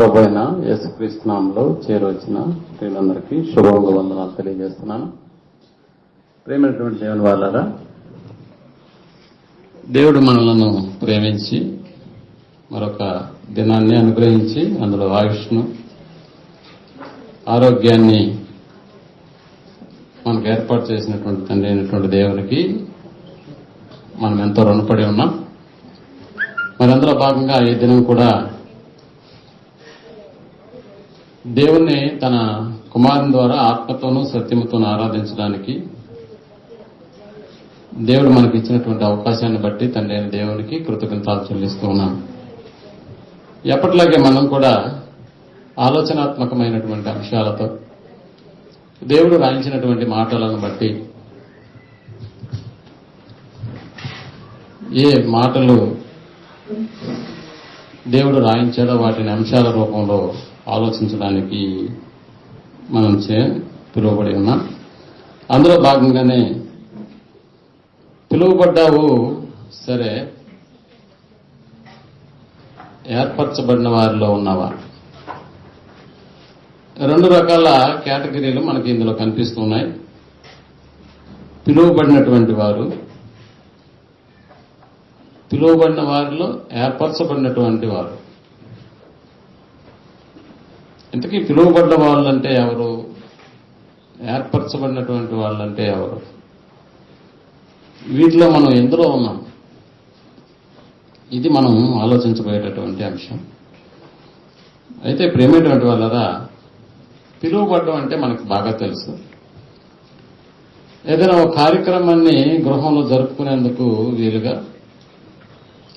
ప్రభు అయిన యేసుక్రీస్తు నామములో చేరవచ్చిన ప్రియులందరికీ శుభవందనాలు తెలియజేస్తున్నాను. ప్రేమైనటువంటి దేవుని వాళ్ళారా, దేవుడు మనలను ప్రేమించి మరొక దినాన్ని అనుగ్రహించి అందులో ఆయుష్ను ఆరోగ్యాన్ని మనకు ఏర్పాటు చేసినటువంటి తండ్రి అయినటువంటి దేవునికి మనం ఎంతో రుణపడి ఉన్నాం. మరి అందులో భాగంగా ఈ దినం కూడా దేవుణ్ణి తన కుమారుని ద్వారా ఆత్మతోనూ సత్యముతోనూ ఆరాధించడానికి దేవుడు మనకి ఇచ్చినటువంటి అవకాశాన్ని బట్టి తండ్రి అయిన దేవునికి కృతజ్ఞతలు చెల్లిస్తూ ఉన్నాం. ఎప్పటిలాగే మనం కూడా ఆలోచనాత్మకమైనటువంటి అంశాలతో దేవుడు రాయించినటువంటి మాటలను బట్టి ఏ మాటలు దేవుడు రాయించాడో వాటిని అంశాల రూపంలో ఆలోచించడానికి మనం పిలువబడి ఉన్నాం. అందులో భాగంగానే పిలువబడ్డావు సరే, ఏర్పరచబడిన వారిలో ఉన్నవా? రెండు రకాల కేటగిరీలు మనకి ఇందులో కనిపిస్తున్నాయి. పిలువబడినటువంటి వారు, పిలువబడిన వారిలో ఏర్పరచబడినటువంటి వారు. ఇంతకీ పిలువబడ్డ వాళ్ళంటే ఎవరు? ఏర్పరచబడినటువంటి వాళ్ళంటే ఎవరు? వీటిలో మనం ఎందులో ఉన్నాం? ఇది మనం ఆలోచించబోయేటటువంటి అంశం. అయితే ప్రేమైనటువంటి వాళ్ళరా, పిలువబడ్డం అంటే మనకు బాగా తెలుసు. ఏదైనా ఒక కార్యక్రమాన్ని గృహంలో జరుపుకునేందుకు వీలుగా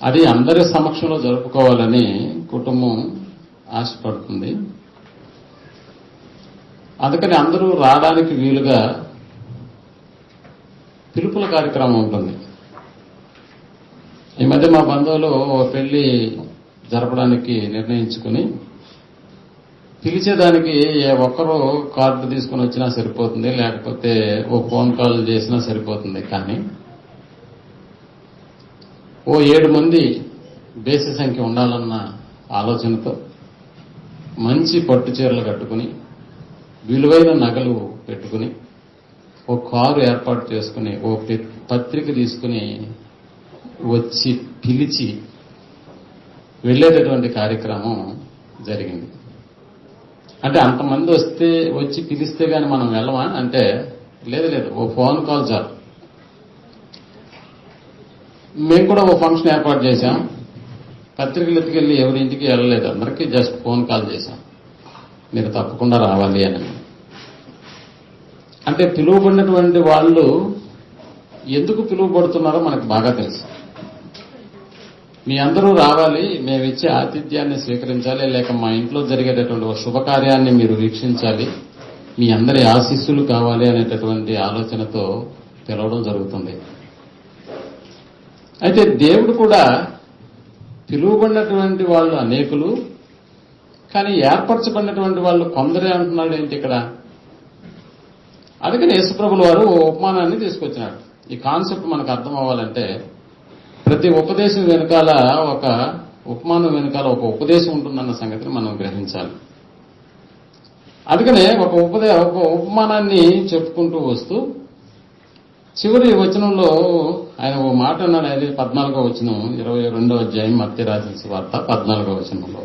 అది అందరి సమక్షంలో జరుపుకోవాలని కుటుంబం ఆశపడుతుంది. అందుకని అందరూ రావడానికి వీలుగా పిలుపుల కార్యక్రమం ఉంటుంది. ఈ మధ్య మా బంధువులు ఓ పెళ్లి జరపడానికి నిర్ణయించుకుని పిలిచేదానికి ఏ ఒక్కరూ కార్డు తీసుకుని వచ్చినా సరిపోతుంది, లేకపోతే ఓ ఫోన్ కాల్ చేసినా సరిపోతుంది. కానీ ఓ 7 మంది బేసి సంఖ్య ఉండాలన్న ఆలోచనతో మంచి పట్టు చీరలు కట్టుకుని విలువైన నగలు పెట్టుకుని ఓ కారు ఏర్పాటు చేసుకుని ఓ పత్రిక తీసుకుని వచ్చి పిలిచి వెళ్లేటటువంటి కార్యక్రమం జరిగింది. అంటే అంతమంది వచ్చి పిలిస్తే గాని మనం వెళ్ళమా అంటే లేదు, ఓ ఫోన్ కాల్ చాలు. మేము కూడా ఓ ఫంక్షన్ ఏర్పాటు చేశాం. పత్రికలు ఎత్తుకెళ్ళి ఎవరి ఇంటికి వెళ్ళలేదు, అందరికీ జస్ట్ ఫోన్ కాల్ చేశాం, మీరు తప్పకుండా రావాలి అని. అంటే పిలువబడినటువంటి వాళ్ళు ఎందుకు పిలువబడుతున్నారో మనకు బాగా తెలుసు. మీ అందరూ రావాలి, మేము ఇచ్చే ఆతిథ్యాన్ని స్వీకరించాలి, లేక మా ఇంట్లో జరిగేటటువంటి ఒక శుభకార్యాన్ని మీరు వీక్షించాలి, మీ అందరి ఆశీస్సులు కావాలి అనేటటువంటి ఆలోచనతో పిలవడం జరుగుతుంది. అయితే దేవుడు కూడా పిలువబడినటువంటి వాళ్ళు అనేకులు, కానీ ఏర్పరచబడినటువంటి వాళ్ళు కొందరే అంటున్నాడు. ఏంటి ఇక్కడ? అందుకని యేసుప్రభుల వారు ఓ ఉపమానాన్ని తీసుకొచ్చినాడు. ఈ కాన్సెప్ట్ మనకు అర్థం అవ్వాలంటే ప్రతి ఉపదేశం వెనకాల ఒక ఉపమానం వెనకాల ఒక ఉపదేశం ఉంటుందన్న సంగతిని మనం గ్రహించాలి. అందుకనే ఒక ఉపమానాన్ని చెప్పుకుంటూ వస్తూ చివరి వచనంలో ఆయన ఓ మాట అన్నాడు. అది 14వ వచనం, 22వ అధ్యాయం మత్తయి రాసిన సువార్త 14వ వచనంలో,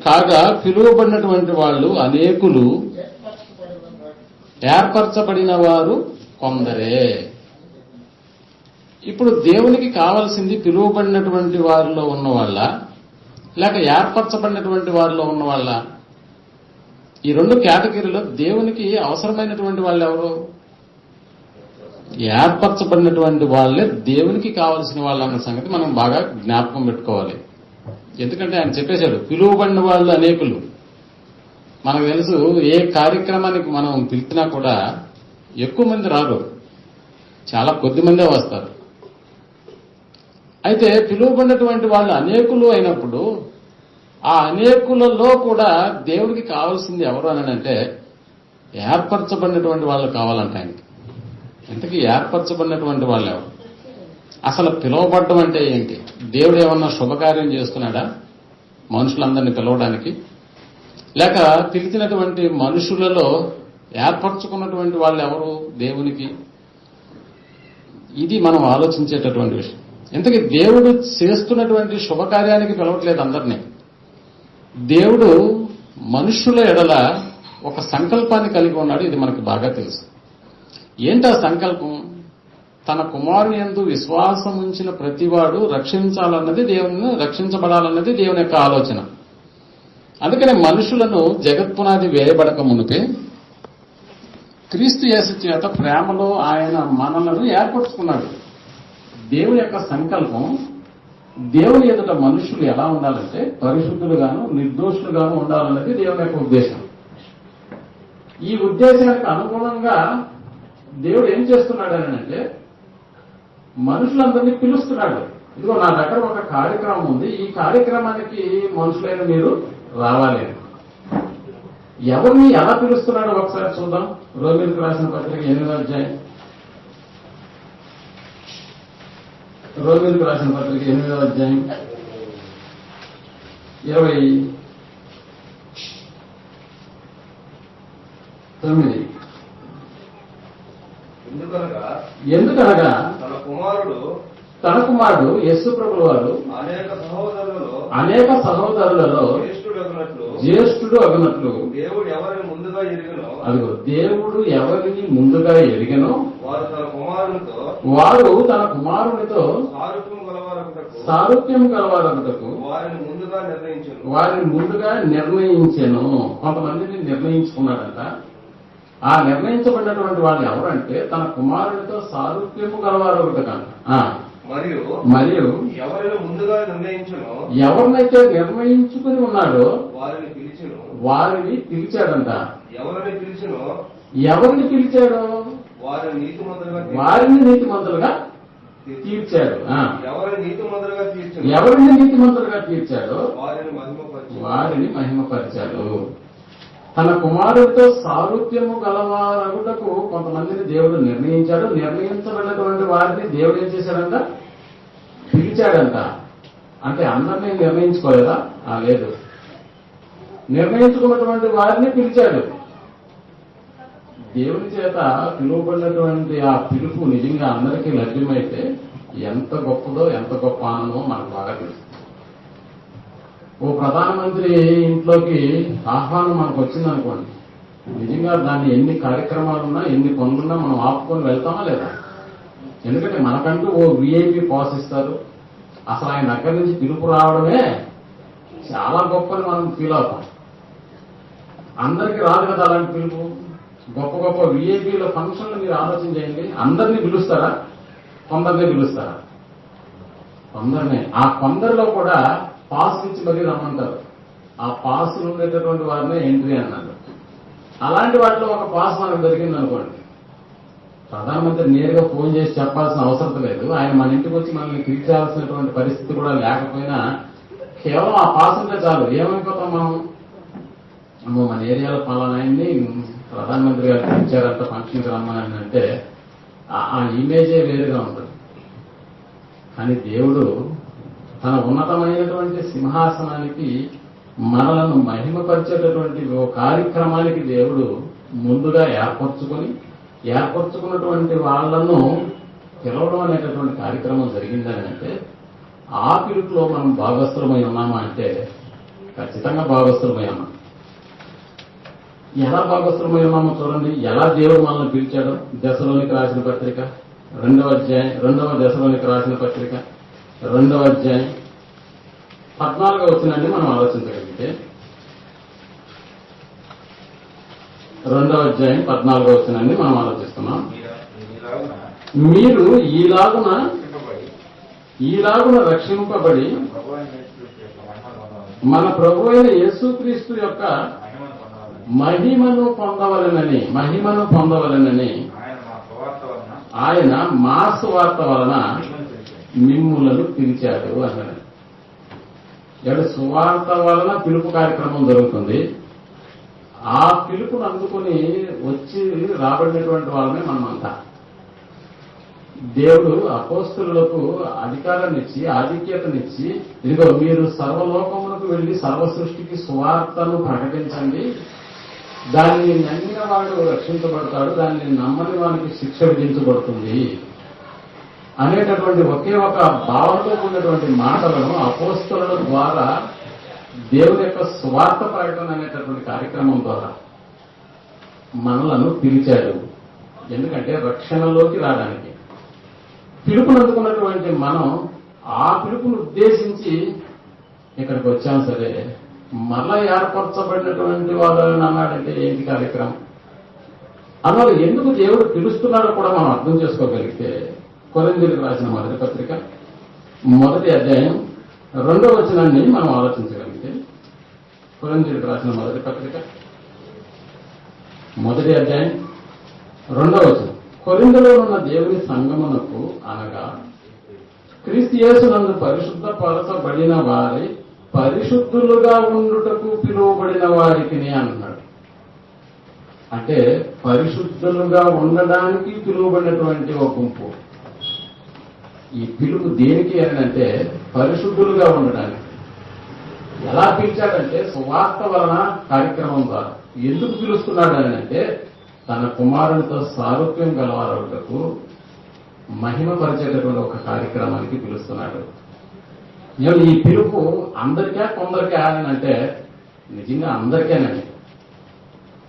కాగా పిలువబడినటువంటి వాళ్ళు అనేకులు, ఏర్పరచబడిన వారు కొందరే. ఇప్పుడు దేవునికి కావాల్సింది పిలువబడినటువంటి వారిలో ఉన్నవాళ్ళ, లేక ఏర్పరచబడినటువంటి వారిలో ఉన్నవాళ్ళ? ఈ రెండు కేటగిరీలో దేవునికి అవసరమైనటువంటి వాళ్ళు ఎవరు? ఏర్పరచబడినటువంటి వాళ్ళే దేవునికి కావాల్సిన వాళ్ళు అన్న సంగతి మనం బాగా జ్ఞాపకం పెట్టుకోవాలి. ఎందుకంటే ఆయన చెప్పేశాడు, పిలువబడిన వాళ్ళు అనేకులు. మనకు తెలుసు, ఏ కార్యక్రమానికి మనం పిలిచినా కూడా ఎక్కువ మంది రారు, చాలా కొద్ది మందే వస్తారు. అయితే పిలువబడినటువంటి వాళ్ళు అనేకులు అయినప్పుడు ఆ అనేకులలో కూడా దేవుడికి కావాల్సింది ఎవరు అని అంటే ఏర్పరచబడినటువంటి వాళ్ళు కావాలంట ఆయనకి. ఇంతకీ ఏర్పరచబడినటువంటి వాళ్ళు ఎవరు? అసలు పిలువబడడం అంటే ఏంటి? దేవుడు ఏమన్నా శుభకార్యం చేస్తున్నాడా మనుషులందరినీ పిలవడానికి? లేక పిలిచినటువంటి మనుషులలో ఏర్పరచుకున్నటువంటి వాళ్ళు ఎవరు దేవునికి? ఇది మనం ఆలోచించేటటువంటి విషయం. ఇంతకీ దేవుడు చేస్తున్నటువంటి శుభకార్యానికి పిలవట్లేదు అందరినీ. దేవుడు మనుషుల ఎడల ఒక సంకల్పాన్ని కలిగి ఉన్నాడు. ఇది మనకు బాగా తెలుసు. ఏంటా సంకల్పం? తన కుమారుని యందు విశ్వాసం ఉంచిన ప్రతివాడు రక్షించాలన్నది రక్షించబడాలన్నది దేవుని యొక్క ఆలోచన. అందుకనే మనుషులను జగత్పునాది వేయబడక మునిపే క్రీస్తు యేసు చేత ప్రేమలో ఆయన మనలను ఏర్పరచుకున్నాడు. దేవుని యొక్క సంకల్పం, దేవుని ఎదుట మనుషులు ఎలా ఉండాలంటే పరిశుద్ధులుగాను నిర్దోషులుగాను ఉండాలన్నది దేవుని యొక్క ఉద్దేశం. ఈ ఉద్దేశానికి అనుగుణంగా దేవుడు ఏం చేస్తున్నాడు అని అంటే మనుషులందరినీ పిలుస్తున్నాడు. ఇదిగో నా దగ్గర ఒక కార్యక్రమం ఉంది, ఈ కార్యక్రమానికి మనుషులైన మీరు రావాలి. ఎవరిని ఎలా పిలుస్తున్నాడో ఒకసారి చూద్దాం. రోమీయులకు రాసిన పత్రిక 8వ అధ్యాయం. రోమీయులకు రాసిన పత్రిక 8వ అధ్యాయం 29. ఎందుకనగా తన కుమారుడు యేసు ప్రభువు వారు అనేక సహోదరులలో జ్యేష్ఠుడు అగునట్లు దేవుడు ఎవరిని ముందుగా ఎరిగినో అదిగో దేవుడు ఎవరిని ముందుగా ఎరిగినో వారు తన కుమారునితో సారూప్యం కలవారొకటకు వారిని ముందుగా నిర్ణయించెను. కొంతమందిని నిర్ణయించుకున్నాడంట. ఆ నిర్ణయించబడినటువంటి వాళ్ళు ఎవరంటే తన కుమారునితో సారూప్యము గలవారొకటకంట. మరియు ఎవరినైతే నిర్ణయించుకుని ఉన్నాడో వారిని పిలిచాడంట. ఎవరిని పిలిచాడో వారిని నీతిమంతులుగా తీర్చాడు. ఎవరిని నీతిమంతులుగా తీర్చాడో వారిని మహిమపరిచాడు. తన కుమారుడితో సారూప్యము గలవారగుటకు కొంతమందిని దేవుడు నిర్ణయించాడు. నిర్ణయించబడినటువంటి వారిని దేవుడు ఏం చేశాడంట? పిలిచాడంట. అంటే అందరినీ నిర్ణయించుకోలేదా? లేదు, నిర్ణయించుకున్నటువంటి వారిని పిలిచాడు. దేవుని చేత పిలువబడినటువంటి ఆ పిలుపు నిజంగా అందరికీ లభ్యమైతే ఎంత గొప్పదో, ఎంత గొప్ప ఆనందమో మనకు బాగా తెలుసు. ఓ ప్రధానమంత్రి ఇంట్లోకి ఆహ్వానం మనకు వచ్చిందనుకోండి, నిజంగా దాన్ని ఎన్ని కార్యక్రమాలున్నా ఎన్ని పనులున్నా మనం ఆపుకొని వెళ్తామా లేదా? ఎందుకంటే మనకంటూ ఓ విఐపి పాస్ ఇస్తారు. అసలు ఆయన దగ్గర నుంచి పిలుపు రావడమే చాలా గొప్పని మనం ఫీల్ అవుతాం. అందరికీ రాదు కదా అలాంటి పిలుపు. గొప్ప గొప్ప విఐపీల ఫంక్షన్లు మీరు ఆలోచన చేయండి. అందరినీ పిలుస్తారా? కొందరిని పిలుస్తారా? కొందరినే. ఆ కొందరిలో కూడా పాస్ ఇచ్చి మరీ రమ్మంటారు. ఆ పాస్ ఉండేటటువంటి వారినే ఎంట్రీ అన్నారు. అలాంటి వాటిలో ఒక పాస్ మనకు దొరికింది అనుకోండి, ప్రధానమంత్రి నేరుగా ఫోన్ చేసి చెప్పాల్సిన అవసరం లేదు. ఆయన మన ఇంటికి వచ్చి మనల్ని పిలిచాల్సినటువంటి పరిస్థితి కూడా లేకపోయినా కేవలం ఆ పాస్ ఉంటే చాలు. ఏమైపోతాం మనం? మన ఏరియాలో పలానాయన్ని ప్రధానమంత్రి గారు పిలిచారంట ఫంక్షన్కి రమ్మని అంటే ఆ ఇమేజే వేరుగా ఉంటుంది. కానీ దేవుడు తన ఉన్నతమైనటువంటి సింహాసనానికి మనలను మహిమపరిచేటటువంటి ఓ కార్యక్రమానికి దేవుడు ముందుగా ఏర్పరచుకున్నటువంటి వాళ్లను పిలవడం అనేటటువంటి కార్యక్రమం జరిగిందని అంటే ఆ పిలుపులో మనం భాగస్థులమై ఉన్నామా అంటే ఖచ్చితంగా భాగస్థులమై ఉన్నాం. ఎలా భాగస్థులమై ఉన్నామో చూడండి. ఎలా దేవుడు మనల్ని పిలిచాడో దశలోనికి రాసిన పత్రిక 2వ అధ్యాయం, 2వ దశలోనికి రాసిన పత్రిక 2వ అధ్యాయం 14వ వచనాన్ని మనం ఆలోచించగలిగితే 2వ అధ్యాయం 14వ వచనాన్ని మనం ఆలోచిస్తున్నాం. మీరు ఈలాగున రక్షింపబడి మన ప్రభు అయిన యేసుక్రీస్తు యొక్క మహిమను పొందవలెనని ఆయన మా సువార్త వలన మిమ్ములను పిలిచాడు అన్నాడు. ఇక్కడ సువార్త వలన పిలుపు కార్యక్రమం జరుగుతుంది. ఆ పిలుపును అందుకుని వచ్చి రాబడినటువంటి వాళ్ళనే మనమంతా. దేవుడు అపోస్తలులకు అధికారాన్ని ఇచ్చి ఆధిక్యతనిచ్చి, ఇదిగో మీరు సర్వలోకములకు వెళ్లి సర్వ సృష్టికి సువార్తను ప్రకటించండి, దానిని నమ్మిన వాడు రక్షించబడతాడు, దానిని నమ్మని వానికి శిక్ష విధించబడుతుంది అనేటటువంటి ఒకే ఒక భావనతో కూడినటువంటి మాటలను అపోస్తలుల ద్వారా దేవుని యొక్క సువార్త ప్రకటన అనేటటువంటి కార్యక్రమం ద్వారా మనలను పిలిచాడు. ఎందుకంటే రక్షణలోకి రావడానికి పిలుపును అందుకున్నటువంటి మనం ఆ పిలుపును ఉద్దేశించి ఇక్కడికి వచ్చాం. సరే, మరలా ఏర్పరచబడినటువంటి వాళ్ళని అన్నాడంటే ఏంటి కార్యక్రమం? అందువల్ల ఎందుకు దేవుడు పిలుస్తున్నాడో కూడా మనం అర్థం చేసుకోగలిగితే, కొరింథీయులకు రాసిన మొదటి పత్రిక 1వ అధ్యాయం 2వ వచనాన్ని మనం ఆలోచించగలిగితే, కొరింథీయులకు రాసిన మొదటి పత్రిక 1వ అధ్యాయం 2వ వచనం, కొరింథీలో ఉన్న దేవుని సంగమునకు అనగా క్రీస్తు యేసునందు పరిశుద్ధపరచబడిన వారి పరిశుద్ధులుగా ఉండుటకు పిలువబడిన వారికి అంటున్నాడు. అంటే పరిశుద్ధులుగా ఉండడానికి పిలువబడినటువంటి ఒక గుంపు. ఈ పిలుపు దేనికి అంటే పరిశుద్ధులుగా ఉండడానికి. ఎలా పిలిచాడంటే సువార్త వలన కార్యక్రమం ద్వారా. ఎందుకు పిలుస్తున్నాడు అని అంటే తన కుమారునితో సారూప్యం గలవారుటకు మహిమపరిచేటటువంటి ఒక కార్యక్రమానికి పిలుస్తున్నాడు. ఈ పిలుపు అందరికీ కొందరికీ అని అంటే నిజంగా అందరికేనండి.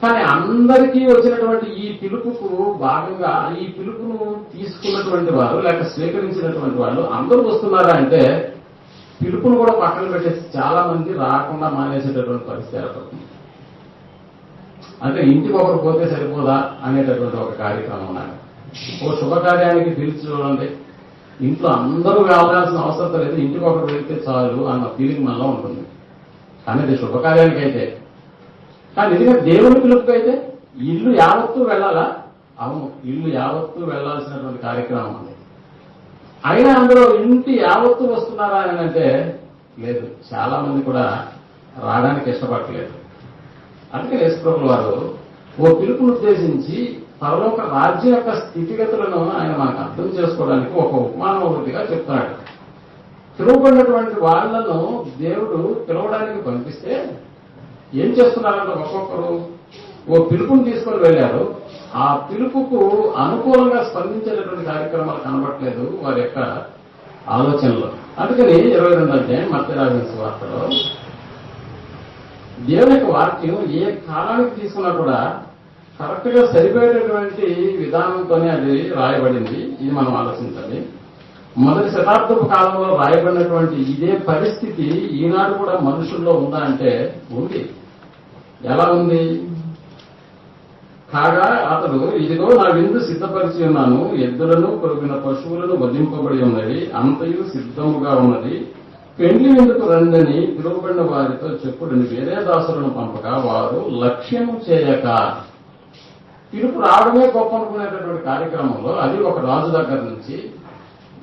కానీ అందరికీ వచ్చినటువంటి ఈ పిలుపుకు భాగంగా ఈ పిలుపును తీసుకున్నటువంటి వారు లేక స్వీకరించినటువంటి వాళ్ళు అందరూ వస్తున్నారా అంటే పిలుపును కూడా పక్కన పెట్టేసి చాలా మంది రాకుండా మానేసేటటువంటి పరిస్థితి ఏర్పడుతుంది. అంటే ఇంటికి ఒకరు పోతే సరిపోదా అనేటటువంటి ఒక కార్యక్రమం ఉన్నాడు. ఓ శుభకార్యానికి పిలిచి చూడండి, ఇంట్లో అందరూ వెళ్ళాల్సిన అవసరం లేదు, ఇంటికి ఒకరు వెళ్తే చాలు అన్న ఫీలింగ్ మనలో ఉంటుంది. కానీ అది శుభకార్యానికి అయితే. కానీ ఎందుకంటే దేవుని పిలుపుకి అయితే ఇల్లు యావత్తూ వెళ్ళాలా? అవును, ఇల్లు యావత్తూ వెళ్లాల్సినటువంటి కార్యక్రమం ఉంది. అయినా అందులో ఇంటి యావత్తూ వస్తున్నారా అని అంటే లేదు, చాలా మంది కూడా రావడానికి ఇష్టపడలేదు. అందుకే యేసుప్రభుల వారు ఓ పిలుపును ఉద్దేశించి పరలోక రాజ్యం యొక్క స్థితిగతులను ఆయన మనకు అర్థం చేసుకోవడానికి ఒక ఉపమానవృత్తిగా చెప్తున్నాడు. పిలువబడినటువంటి వాళ్లను దేవుడు పిలవడానికి పంపిస్తే ఏం చేస్తున్నారంటే ఒక్కొక్కరు ఓ పిలుపుని తీసుకొని వెళ్ళారు. ఆ పిలుపుకు అనుకూలంగా స్పందించేటటువంటి కార్యక్రమాలు కనబడట్లేదు వారి యొక్క ఆలోచనలో. అందుకని 22వ అధ్యాయం మత్తయి రాసిన సువార్తలో దేవుని యొక్క వాక్యం ఏ కాలానికి తీసుకున్నా కూడా కరెక్ట్ గా సరిపోయేటటువంటి విధానంతోనే అది రాయబడింది. ఇది మనం ఆలోచించాలి. మొదటి శతాబ్దపు కాలంలో రాయబడినటువంటి ఇదే పరిస్థితి ఈనాడు కూడా మనుషుల్లో ఉందా అంటే ఉంది. ఎలా ఉంది? కాగా అతడు ఇదిగో నా విందు సిద్ధపరిచి ఉన్నాను, ఎద్దులను కొరిగిన పశువులను వధింపబడి ఉన్నవి, అంతయు సిద్ధముగా ఉన్నది, పెండ్లి విందుకు రండని పిలువబడిన వారితో చెప్పుడని వేరే దాసులను పంపగా వారు లక్ష్యము చేయక. పిలుపు రావడమే గొప్ప అనుకునేటటువంటి కార్యక్రమంలో అది ఒక రాజు దగ్గర నుంచి,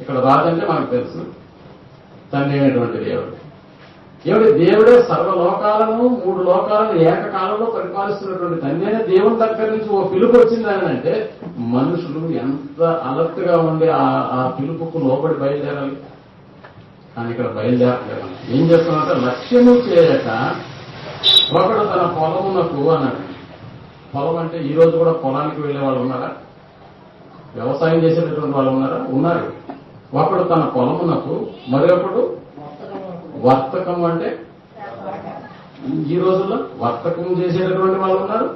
ఇక్కడ రాజు అంటే మనకు తెలుసు తండ్రి అయినటువంటి దేవుడు. దేవుడే సర్వలోకాలను 3 లోకాలను ఏకకాలంలో పరిపాలిస్తున్నటువంటి తండ్రి అయిన దేవుని దగ్గర నుంచి ఓ పిలుపు వచ్చిందని అంటే మనుషులు ఎంత అలర్ట్ గా ఉండి ఆ పిలుపుకు లోబడి బయలుదేరాలి. కానీ ఇక్కడ బయలుదేరలేదు. ఏం చేస్తున్నారంటే లక్ష్యము చేయక ఒకడు తన పొలమునకు అన్నాడు. పొలం అంటే ఈ రోజు కూడా పొలానికి వెళ్లే వాళ్ళు ఉన్నారా? వ్యవసాయం చేసేటటువంటి వాళ్ళు ఉన్నారా? ఉన్నారు. ఒకడు తన పొలమునకు, మరొకడు వర్తకం అంటే ఈ రోజుల్లో వర్తకం చేసేటటువంటి వాళ్ళు ఉన్నారు,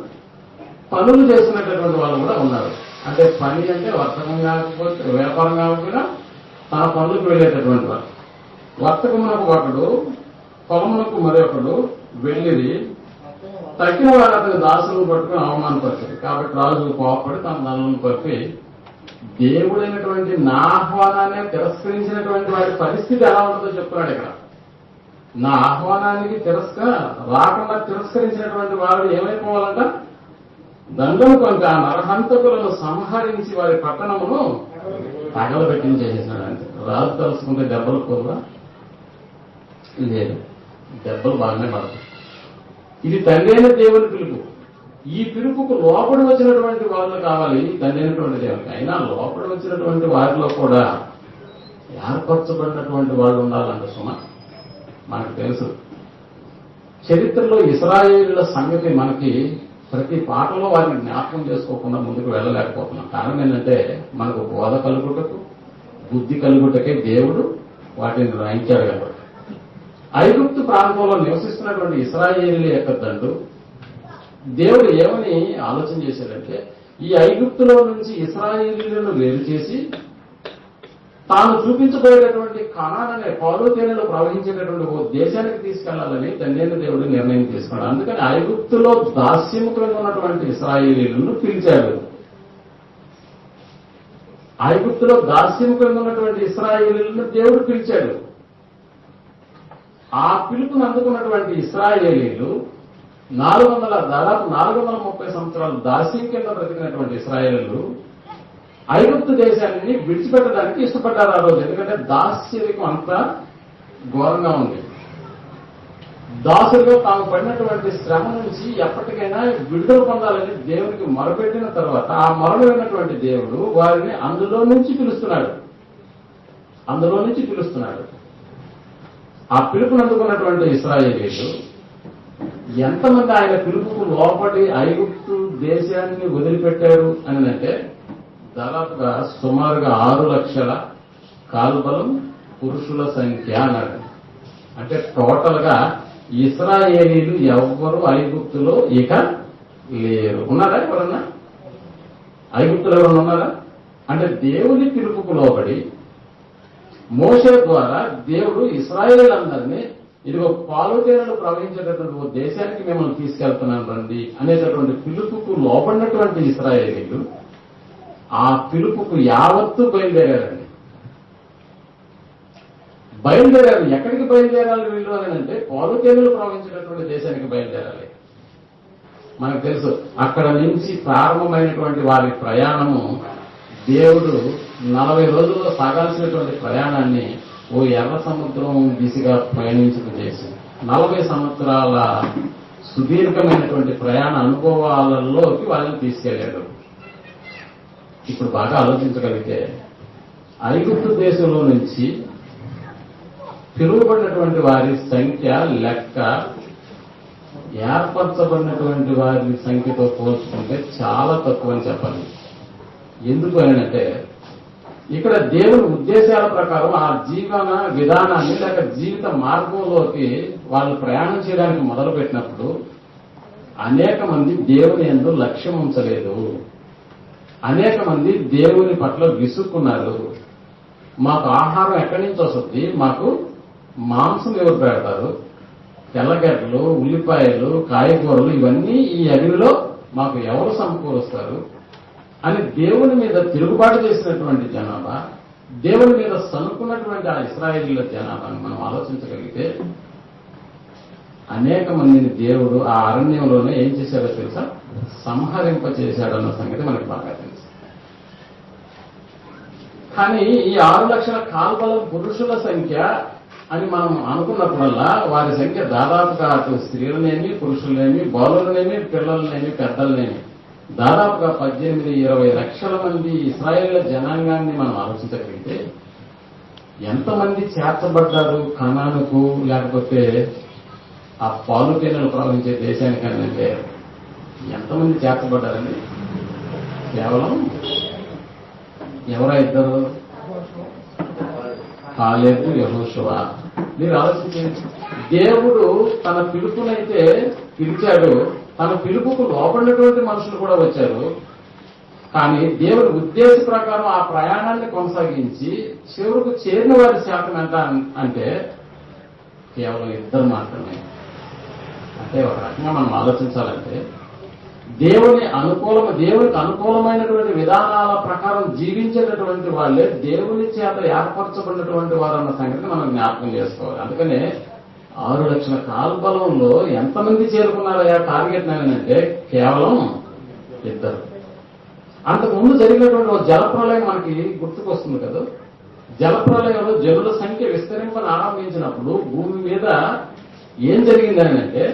పనులు చేస్తున్నటువంటి వాళ్ళు కూడా ఉన్నారు. అంటే పని అంటే వర్తకం కాకపోతే వ్యాపారం కాకపోయినా తన పనులకు వెళ్ళేటటువంటి వాళ్ళు. వర్తకమునకు ఒకడు, పొలమునకు మరొకడు వెళ్ళిది. తగ్గిన వారు అతని దాసులను పట్టుకుని అవమానపరిచారు. కాబట్టి రాజు కోపడి తన ధనులను పంపి దేవుడైనటువంటి నా ఆహ్వానాన్ని తిరస్కరించినటువంటి వారి పరిస్థితి ఎలా ఉంటుందో చెప్తున్నాడు ఇక్కడ. నా ఆహ్వానానికి రాకుండా తిరస్కరించినటువంటి వారు ఏమైపోవాలంట? దండము కొంత ఆ నరహంతకులను సంహరించి వారి పట్టణమును తగలబెట్టించేసేసాడు. అంటే రాజు తలుసుకుంటే దెబ్బలు పోదా? లేదు, దెబ్బలు బాగానే పడతాయి. ఇది తండ్రి అయిన దేవుని పిలుపు. ఈ పిలుపుకు లోపడి వచ్చినటువంటి వాళ్ళు కావాలి తండ్రినటువంటి దేవునికి. అయినా లోపడి వచ్చినటువంటి వారిలో కూడా ఏర్పరచబడినటువంటి వాళ్ళు ఉండాలంట సుమ. మనకు తెలుసు చరిత్రలో ఇశ్రాయేలుల సంగతి మనకి ప్రతి పాటలో వారిని జ్ఞాపకం చేసుకోకుండా ముందుకు వెళ్ళలేకపోతున్నాం. కారణం ఏంటంటే మనకు బోధ కలుగుటకు బుద్ధి కలుగుటకే దేవుడు వాటిని రాయించాడు కాబట్టి. ఐగుప్తు ప్రాంతంలో నివసిస్తున్నటువంటి ఇశ్రాయేలీల యొక్క దండు దేవుడు ఏమని ఆలోచన చేశాడంటే ఈ ఐగుప్తులో నుంచి ఇశ్రాయేలీలను వేరు చేసి తాను చూపించబోయేటటువంటి కనాన్ అనే పాలు తేనెలో ప్రవహించేటటువంటి ఓ దేశానికి తీసుకెళ్లాలని తండ్రి దేవుడు నిర్ణయం తీసుకున్నాడు. అందుకని ఐగుప్తులో దాస్యము క్రింద ఉన్నటువంటి ఇశ్రాయేలీలను పిలిచాడు. ఐగుప్తులో దాస్యము క్రింద ఉన్నటువంటి ఇశ్రాయేలీలను దేవుడు పిలిచాడు. ఆ పిలుపును అందుకున్నటువంటి ఇశ్రాయేలీలు దాదాపు 430 సంవత్సరాలు దాస్యం కింద బ్రతికినటువంటి ఇశ్రాయేలీలు ఐగుప్తు దేశాన్ని విడిచిపెట్టడానికి ఇష్టపడ్డారు ఆ రోజు. ఎందుకంటే దాస్యరికం అంతా ఘోరంగా ఉంది. దాసులుగా తాము పడినటువంటి శ్రమ నుంచి ఎప్పటికైనా విడుదల పొందాలని దేవునికి మొరపెట్టిన తర్వాత ఆ మొరలు విన్నటువంటి దేవుడు వారిని అందులో నుంచి పిలుస్తున్నాడు. ఆ పిలుపును అందుకున్నటువంటి ఇశ్రాయేలీలు ఎంతమంది ఆయన పిలుపుకు లోపడి ఐగుప్తు దేశాన్ని వదిలిపెట్టారు అని అంటే దాదాపుగా సుమారుగా 6 లక్షల కాల్బలం పురుషుల సంఖ్య అన్నాడు. అంటే టోటల్ గా ఇశ్రాయేలీలు ఎవ్వరూ ఐగుప్తులో ఇక లేరు. ఉన్నారా ఎవరన్నా? ఐగుప్తులో ఎవరన్నా ఉన్నారా? అంటే దేవుని పిలుపుకు లోబడి మోషే ద్వారా దేవుడు ఇశ్రాయేలీలందరినీ ఇదిగో పాలు తేనెలు ప్రవహించేటటువంటి ఓ దేశానికి మిమ్మల్ని తీసుకెళ్తున్నాను రండి అనేటటువంటి పిలుపుకు లోబడినటువంటి ఇశ్రాయేలీలు ఆ పిలుపుకు యావత్తు బయలుదేరారండి. ఎక్కడికి బయలుదేరాలి వీళ్ళు అని అంటే పాలు తేనెలు ప్రవహించేటటువంటి దేశానికి బయలుదేరాలి. మనకు తెలుసు అక్కడ నుంచి ప్రారంభమైనటువంటి వారి ప్రయాణము దేవుడు 40 రోజుల్లో సాగాల్సినటువంటి ప్రయాణాన్ని ఓ ఎర్ర సముద్రం దిశగా చేసి 40 సంవత్సరాల సుదీర్ఘమైనటువంటి ప్రయాణ అనుభవాలలోకి వాళ్ళని తీసుకెళ్లాడు. ఇప్పుడు బాగా ఆలోచించగలిగితే ఐగుప్తు దేశంలో నుంచి పిలువబడినటువంటి వారి సంఖ్య లెక్క ఏర్పరచబడినటువంటి వారి సంఖ్యతో పోల్చుకుంటే చాలా తక్కువ అని చెప్పాలి. ఎందుకు అంటే ఇక్కడ దేవుని ఉద్దేశాల ప్రకారం ఆ జీవన విధానాన్ని లేక జీవిత మార్గంలోకి వాళ్ళు ప్రయాణం చేయడానికి మొదలుపెట్టినప్పుడు అనేక మంది దేవుని యందు లక్ష్యం ఉంచలేదు. అనేక మంది దేవుని పట్ల విసుక్కున్నారు. మాకు ఆహారం ఎక్కడి నుంచి వస్తుంది, మాకు మాంసం ఎవరు పెడతారు, తెల్లగడ్డలు ఉల్లిపాయలు కాయగూరలు ఇవన్నీ ఈ అడవిలో మాకు ఎవరు సమకూరుస్తారు అని దేవుని మీద తిరుగుబాటు చేసినటువంటి జనాభా, దేవుని మీద సనుకున్నటువంటి ఆ ఇశ్రాయేలీల జనాభాను మనం ఆలోచించగలిగితే అనేక మందిని దేవుడు ఆ అరణ్యంలోనే ఏం చేశాడో తెలుసా, సంహరింప చేశాడన్న సంగతి మనకు బాగా తెలుసు. కానీ ఈ 6 లక్షల కాల్బలం పురుషుల సంఖ్య అని మనం అనుకున్నప్పుడల్లా వారి సంఖ్య దాదాపుగా అటు స్త్రీలనేమి పురుషులనేమి బాలులనేమి పిల్లలనేమి పెద్దలనేమి దాదాపుగా 18-20 లక్షల మంది ఇశ్రాయేళ్ల జనాంగాన్ని మనం ఆలోచించగలిగితే ఎంతమంది చేర్చబడ్డారు కనానుకు లేకపోతే ఆ పాలు తేనెలు ప్రవహించే దేశానికి అంటే ఎంతమంది చేర్చబడ్డారండి? కేవలం ఎవరా ఇద్దరు? కాలేబు యెహోషువ. మీరు ఆలోచించండి, దేవుడు తన పిలుపునైతే పిలిచాడు, తన పిలుపుకు లోపడినటువంటి మనుషులు కూడా వచ్చారు. కానీ దేవుడి ఉద్దేశ ప్రకారం ఆ ప్రయాణాన్ని కొనసాగించి చివరకు చేరిన వారి శాతం ఎంత అంటే కేవలం 2 మాత్రమే. అంటే ఒక రకంగా మనం ఆలోచించాలంటే దేవునికి అనుకూలమైనటువంటి విధానాల ప్రకారం జీవించేటటువంటి వాళ్ళే దేవుని చేత ఏర్పరచబడినటువంటి వారన్న సంగతిని మనం జ్ఞాపకం చేసుకోవాలి. అందుకనే 6 లక్షల కాల్బలంలో ఎంతమంది చేరుకున్నారయ్యా టార్గెట్ అంటే కేవలం 2. అంతకుముందు జరిగినటువంటి ఒక జలప్రలయం మనకి గుర్తుకొస్తుంది కదా. జలప్రలయంలో జనుల సంఖ్య విస్తరింపని ఆరంభించినప్పుడు భూమి మీద ఏం జరిగిందని అంటే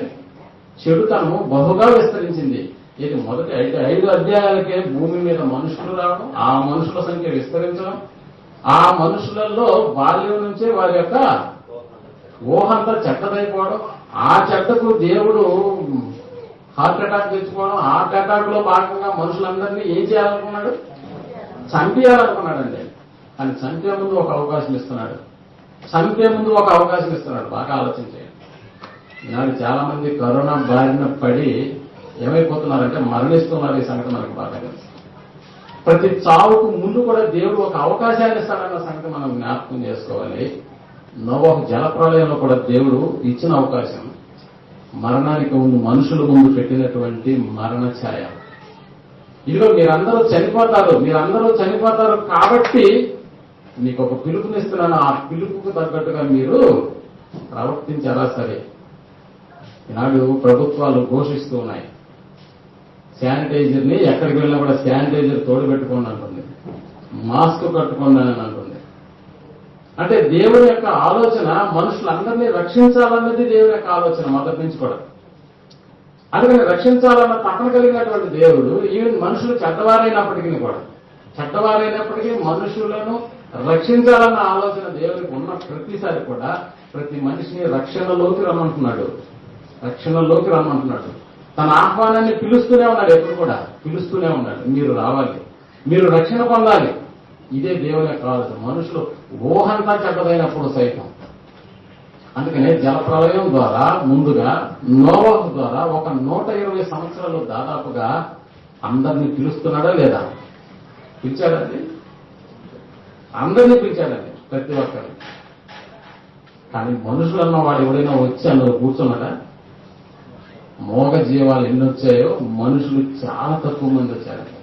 చెడుతనము బహుగా విస్తరించింది. ఇది మొదటి 5 అధ్యాయాలకే భూమి మీద మనుషులు రావడం, ఆ మనుషుల సంఖ్య విస్తరించడం, ఆ మనుషులలో బాల్యం నుంచే వారి యొక్క ఊహంతా చెడ్డదైపోవడం, ఆ చెడ్డకు దేవుడు హార్ట్ అటాక్ తెచ్చుకోవడం, హార్ట్ అటాక్ లో భాగంగా మనుషులందరినీ ఏం చేయాలనుకున్నాడు? చంపేయాలనుకున్నాడండి. కానీ చంపే ముందు ఒక అవకాశం ఇస్తున్నాడు. బాగా ఆలోచించేయండి. ఈనాడు చాలా మంది కరోనా బారిన పడి ఏమైపోతున్నారంటే మరణిస్తున్నారు. ఈ సంగతి మనకు బాగా తెలుసు. ప్రతి చావుకు ముందు కూడా దేవుడు ఒక అవకాశాన్ని ఇస్తాడన్న సంగతి మనం జ్ఞాపకం చేసుకోవాలి. నోవహు జలప్రళయంలో కూడా దేవుడు ఇచ్చిన అవకాశం మరణానికి ముందు మనుషుల ముందు పెట్టినటువంటి మరణ ఛాయ. ఇదిగో మీరందరూ చనిపోతారు కాబట్టి మీకు ఒక పిలుపునిస్తున్నాను. ఆ పిలుపుకు తగ్గట్టుగా మీరు ప్రవర్తించారా? సరే. ఈనాడు ప్రభుత్వాలు ఘోషిస్తూ ఉన్నాయి, శానిటైజర్ ని ఎక్కడికి వెళ్ళినా కూడా శానిటైజర్ తోడు పెట్టుకోండి అంటుంది, మాస్క్ కట్టుకోండి అని అంటుంది. అంటే దేవుని యొక్క ఆలోచన మనుషులందరినీ రక్షించాలన్నది దేవుని యొక్క ఆలోచన మొదటి నుంచి కూడా. అందుకని రక్షించాలన్న తపన కలిగినటువంటి దేవుడు ఈవెన్ మనుషులు చెడ్డవారైనప్పటికీ మనుషులను రక్షించాలన్న ఆలోచన దేవునికి ఉన్న ప్రతిసారి కూడా ప్రతి మనిషిని రక్షణలోకి రమ్మంటున్నాడు. తన ఆహ్వానాన్ని పిలుస్తూనే ఉన్నాడు. ఎప్పుడు కూడా పిలుస్తూనే ఉన్నాడు. మీరు రావాలి, మీరు రక్షణ పొందాలి. ఇదే దేవుని యొక్క ఆలోచన. మనుషులు ఊహంతా చెడ్డదైనప్పుడు సైతం. అందుకనే జలప్రళయం ద్వారా ముందుగా నోవహు ద్వారా ఒక 120 సంవత్సరాలు దాదాపుగా అందరినీ పిలుస్తున్నాడా లేదా? పిలిచాడండి. అందరినీ పిలిచాడండి, ప్రతి ఒక్కరు. కానీ మనుషులన్న వాడు ఎవడైనా వచ్చి అందులో కూర్చున్నాడా? మోగ జీవాలు ఎన్ని వచ్చాయో మనుషులు చాలా తక్కువ మంది వచ్చారండి.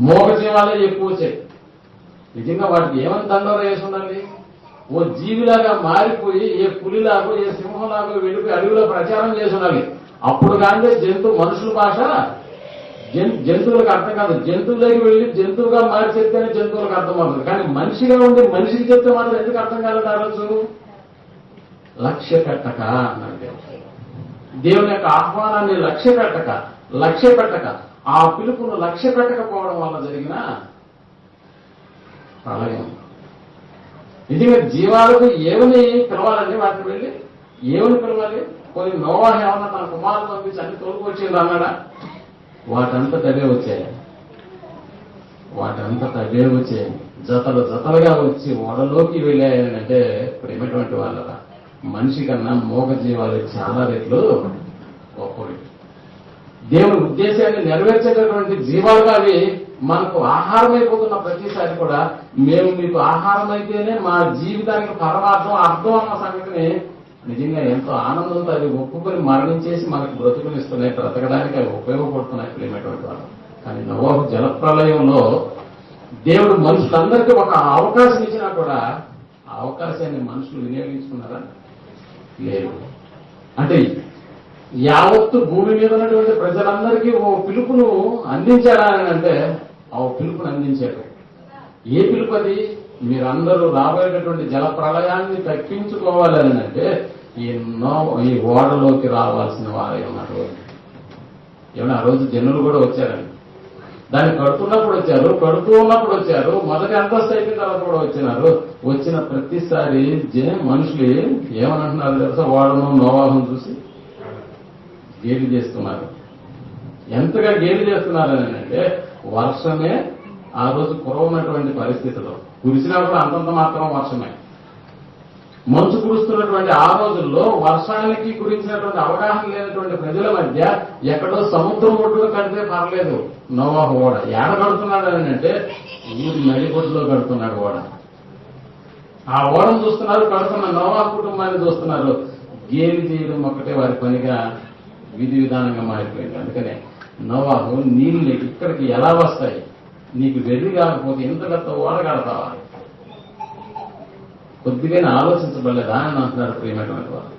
మోగ జీవాలే ఎక్కువ వచ్చాయి. నిజంగా వాటికి ఏమని దండోర వేసి ఉండాలి? ఓ జీవిలాగా మారిపోయి ఏ పులిలాగో ఏ సింహంలాగో వెళ్ళిపోయి అడవిలో ప్రచారం చేసి ఉండాలి. అప్పుడు కానీ మనుషుల భాష జంతువులకు అర్థం కాదు. జంతువులకి వెళ్ళి జంతువుగా మారి చెప్తేనే జంతువులకు అర్థం అవుతుంది. కానీ మనిషిగా ఉండి మనిషికి చెప్తే మాత్రం ఎందుకు అర్థం కాలేదు? ఆ రోజు లక్ష్య పెట్టక అన్నాడు దేవుని యొక్క ఆహ్వానాన్ని లక్ష్య పెట్టక ఆ పిలుపును లక్ష్య పెట్టకపోవడం వల్ల జరిగిన ప్రళయం. నిజంగా జీవాలకు ఏమని పిలవాలండి? వాటిని వెళ్ళి ఏమని పిలవాలి? కొన్ని నోవాహు ఏమన్నా తన కుమారులు పంపించి అన్ని తోలుకొచ్చింది అన్నాడా? వాటంతట అవే వచ్చాయి. జతలుగా వచ్చి ఓడలోకి వెళ్ళాయనంటే ప్రేమటువంటి వాళ్ళరా, మనిషి కన్నా మోగ జీవాలు చాలా రెట్లు గొప్పవి. దేవుని ఉద్దేశాన్ని నెరవేర్చేటటువంటి జీవాలుగా అవి మనకు ఆహారం అయిపోతున్న ప్రతిసారి కూడా మేము మీకు ఆహారం అయితేనే మా జీవితానికి పరమార్థం అర్థం అన్న సంగతిని నిజంగా ఎంతో ఆనందంతో అవి ఒప్పుకొని మరణించేసి మనకు బ్రతుకునిస్తున్నాయి. బ్రతకడానికి అవి ఉపయోగపడుతున్నాయి ప్రేమటువంటి వాళ్ళు. కానీ నోవహు జలప్రళయంలో దేవుడు మనుషులందరికీ ఒక అవకాశం ఇచ్చినా కూడా ఆ అవకాశాన్ని మనుషులు వినియోగించుకున్నారా? లేదు. అంటే యావత్తు భూమి మీద ఉన్నటువంటి ప్రజలందరికీ ఓ పిలుపును అందించారా అని అంటే ఆ పిలుపును అందించాడు. ఏ పిలుపు అది? మీరందరూ రాబోయేటటువంటి జల ప్రళయాన్ని తప్పించుకోవాలని అంటే ఈ ఓడలోకి రావాల్సిన వారే ఉన్నారు. ఏమన్నా ఆ రోజు జనులు కూడా వచ్చారండి. దాన్ని కడుతూ ఉన్నప్పుడు వచ్చారు. మొదటి అంతస్తు అయిపోయిన తర్వాత కూడా వచ్చినారు. వచ్చిన ప్రతిసారి మనుషులు ఏమనంటున్నారు తెలుసా? ఓడను నోవాహును చూసి గేలి చేస్తున్నారు. ఎంతగా గేలి చేస్తున్నారని అంటే వర్షమే ఆ రోజు కురవనటువంటి పరిస్థితిలో, కురిసినా కూడా అంతంత మాత్రం వర్షమే. మంచు కురుస్తున్నటువంటి ఆ రోజుల్లో వర్షానికి గురించినటువంటి అవగాహన లేనటువంటి ప్రజల మధ్య ఎక్కడో సముద్రం ఒడ్డుగా కడితే పర్లేదు నోవాహు ఓడ. ఏడ కడుతున్నాడు అని అంటే ఊరి నడిబొడ్డులో కడుతున్నాడు ఓడ. ఆ ఓడను చూస్తున్నారు, కడుతున్న నోవాహు కుటుంబాన్ని చూస్తున్నారు. గేలి చేయడం ఒక్కటే వారి పనిగా విధి విధానంగా మారిపోయింది. అందుకనే నోవాహు నీళ్లు ఇక్కడికి ఎలా వస్తాయి? నీకు వెర్రి కాకపోతే ఇంత పెద్ద ఓడ కడతావా? కొద్దిగా ఆలోచించబడలేదా అని అంటున్నారు ప్రియమైనటువంటి వారు.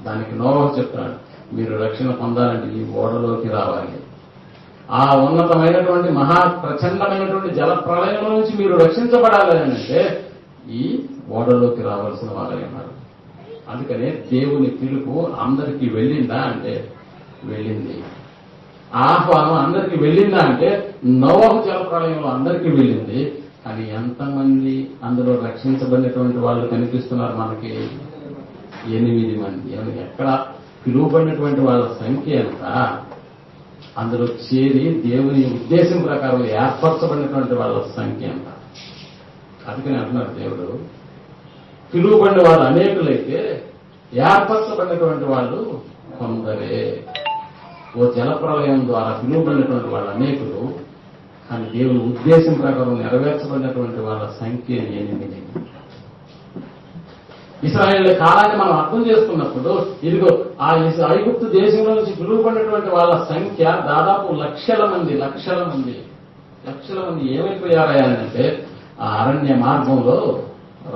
దానికి నోవాహు చెప్తున్నాడు, మీరు రక్షణ పొందాలంటే ఈ ఓడలోకి రావాలి. ఆ ఉన్నతమైనటువంటి మహా ప్రచండమైనటువంటి జల ప్రళయంలో నుంచి మీరు రక్షించబడాలి అని అంటే ఈ ఓడలోకి రావాల్సిన వారై ఉన్నారు. అందుకనే దేవుని పిలుపు అందరికీ వెళ్ళిందా అంటే వెళ్ళింది. ఆహ్వానం అందరికీ వెళ్ళిందా అంటే నోవహు జలప్రళయంలో అందరికీ వెళ్ళింది. కానీ ఎంతమంది అందులో రక్షించబడినటువంటి వాళ్ళు కనిపిస్తున్నారు మనకి? 8 మంది. ఎక్కడ పిలువబడినటువంటి వాళ్ళ సంఖ్య ఎంత? అందులో చేరి దేవుని ఉద్దేశం ప్రకారం ఏర్పరచబడినటువంటి వాళ్ళ సంఖ్య ఎంత? అందుకని అంటున్నారు దేవుడు, పిలువబడిన వాళ్ళు అనేకులైతే ఏర్పరచబడినటువంటి వాళ్ళు కొందరే. ఓ జలప్రలయం ద్వారా పిలువబడినటువంటి వాళ్ళు అనేకులు, కానీ దేవుని ఉద్దేశం ప్రకారం నెరవేర్చబడినటువంటి వాళ్ళ సంఖ్య 8. ఇశ్రాయేలు కాలాన్ని మనం అర్థం చేసుకున్నప్పుడు ఇదిగో ఆ ఐగుప్తు దేశంలో నుంచి పిలువబడినటువంటి వాళ్ళ సంఖ్య దాదాపు లక్షల మంది ఏమైపోయారా అంటే ఆ అరణ్య మార్గంలో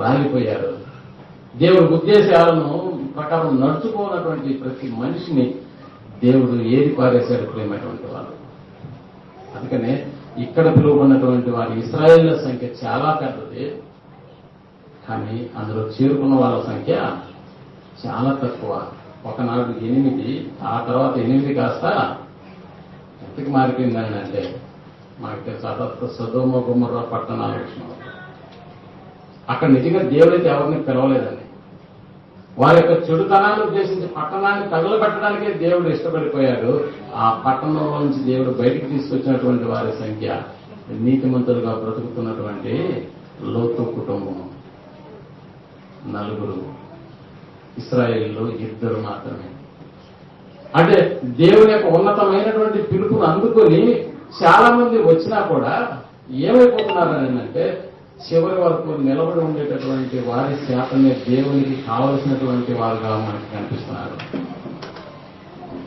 రాలిపోయారు. దేవుడి ఉద్దేశాలను ప్రకారం నడుచుకోనటువంటి ప్రతి మనిషిని దేవుడు ఏది పారేశాడు ప్రేమటువంటి వాళ్ళు. అందుకనే ఇక్కడ పిలువబడినటువంటి వారి ఇశ్రాయేళ్ల సంఖ్య చాలా పెద్దది, కానీ అందులో చేరుకున్న వాళ్ళ సంఖ్య చాలా తక్కువ. ఒకనాడు 8, ఆ తర్వాత 8 కాస్త ఎంతకి మారిపోయిందని అంటే మనకి తెలుసు, సొదొమ గొమొర్రా పట్టణాల విషయం. అక్కడ నిజంగా దేవుడైతే ఎవరిని పిలవలేదండి. వారి యొక్క చెడుతనాన్ని ఉద్దేశించి పట్టణాన్ని తగులబెట్టడానికే దేవుడు ఇష్టపడిపోయాడు. ఆ పట్టణంలో నుంచి దేవుడు బయటికి తీసుకొచ్చినటువంటి వారి సంఖ్య నీతిమంతులుగా బ్రతుకుతున్నటువంటి లోతు కుటుంబం 4, ఇశ్రాయేలులో 2 మాత్రమే. అంటే దేవుని యొక్క ఉన్నతమైనటువంటి పిలుపును అందుకొని చాలా మంది వచ్చినా కూడా ఏమైపోతున్నారని అంటే చివరి వరకు నిలబడి ఉండేటటువంటి వారి శాతమే దేవునికి కావలసినటువంటి వారుగా మనకి కనిపిస్తున్నారు.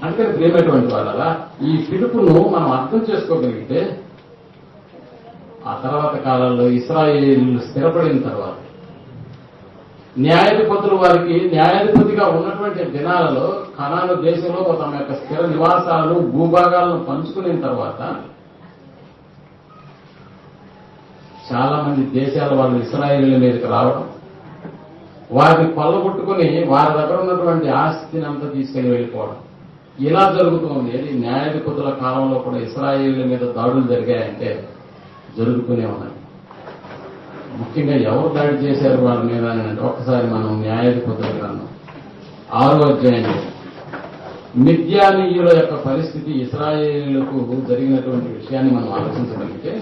అందుకని ప్రేమటువంటి వాళ్ళ ఈ పిలుపును మనం అర్థం చేసుకోగలిగితే ఆ తర్వాత కాలంలో ఇశ్రాయేలు స్థిరపడిన తర్వాత న్యాయాధిపతులు వారికి న్యాయాధిపతిగా ఉన్నటువంటి దినాలలో కనాను దేశంలో తమ యొక్క స్థిర నివాసాలను భూభాగాలను పంచుకున్న తర్వాత చాలా మంది దేశాల వాళ్ళు ఇశ్రాయేలు మీదకి రావడం, వారిని కొల్లగొట్టుకుని వారి దగ్గర ఉన్నటువంటి ఆస్తిని అంతా తీసుకెళ్లి వెళ్ళిపోవడం ఇలా జరుగుతుంది. న్యాయాధిపతుల కాలంలో కూడా ఇశ్రాయేలు మీద దాడులు జరిగాయంటే జరుగుతూనే ఉన్నాయి. ముఖ్యంగా ఎవరు దాడి చేశారు వారి మీద అంటే ఒక్కసారి మనం న్యాయాధిపతుల గ్రంథం 6వ అధ్యాయంలో మిద్యానీయుల యొక్క పరిస్థితి, ఇశ్రాయేలులకు జరిగినటువంటి విషయాన్ని మనం ఆలోచించగలిగితే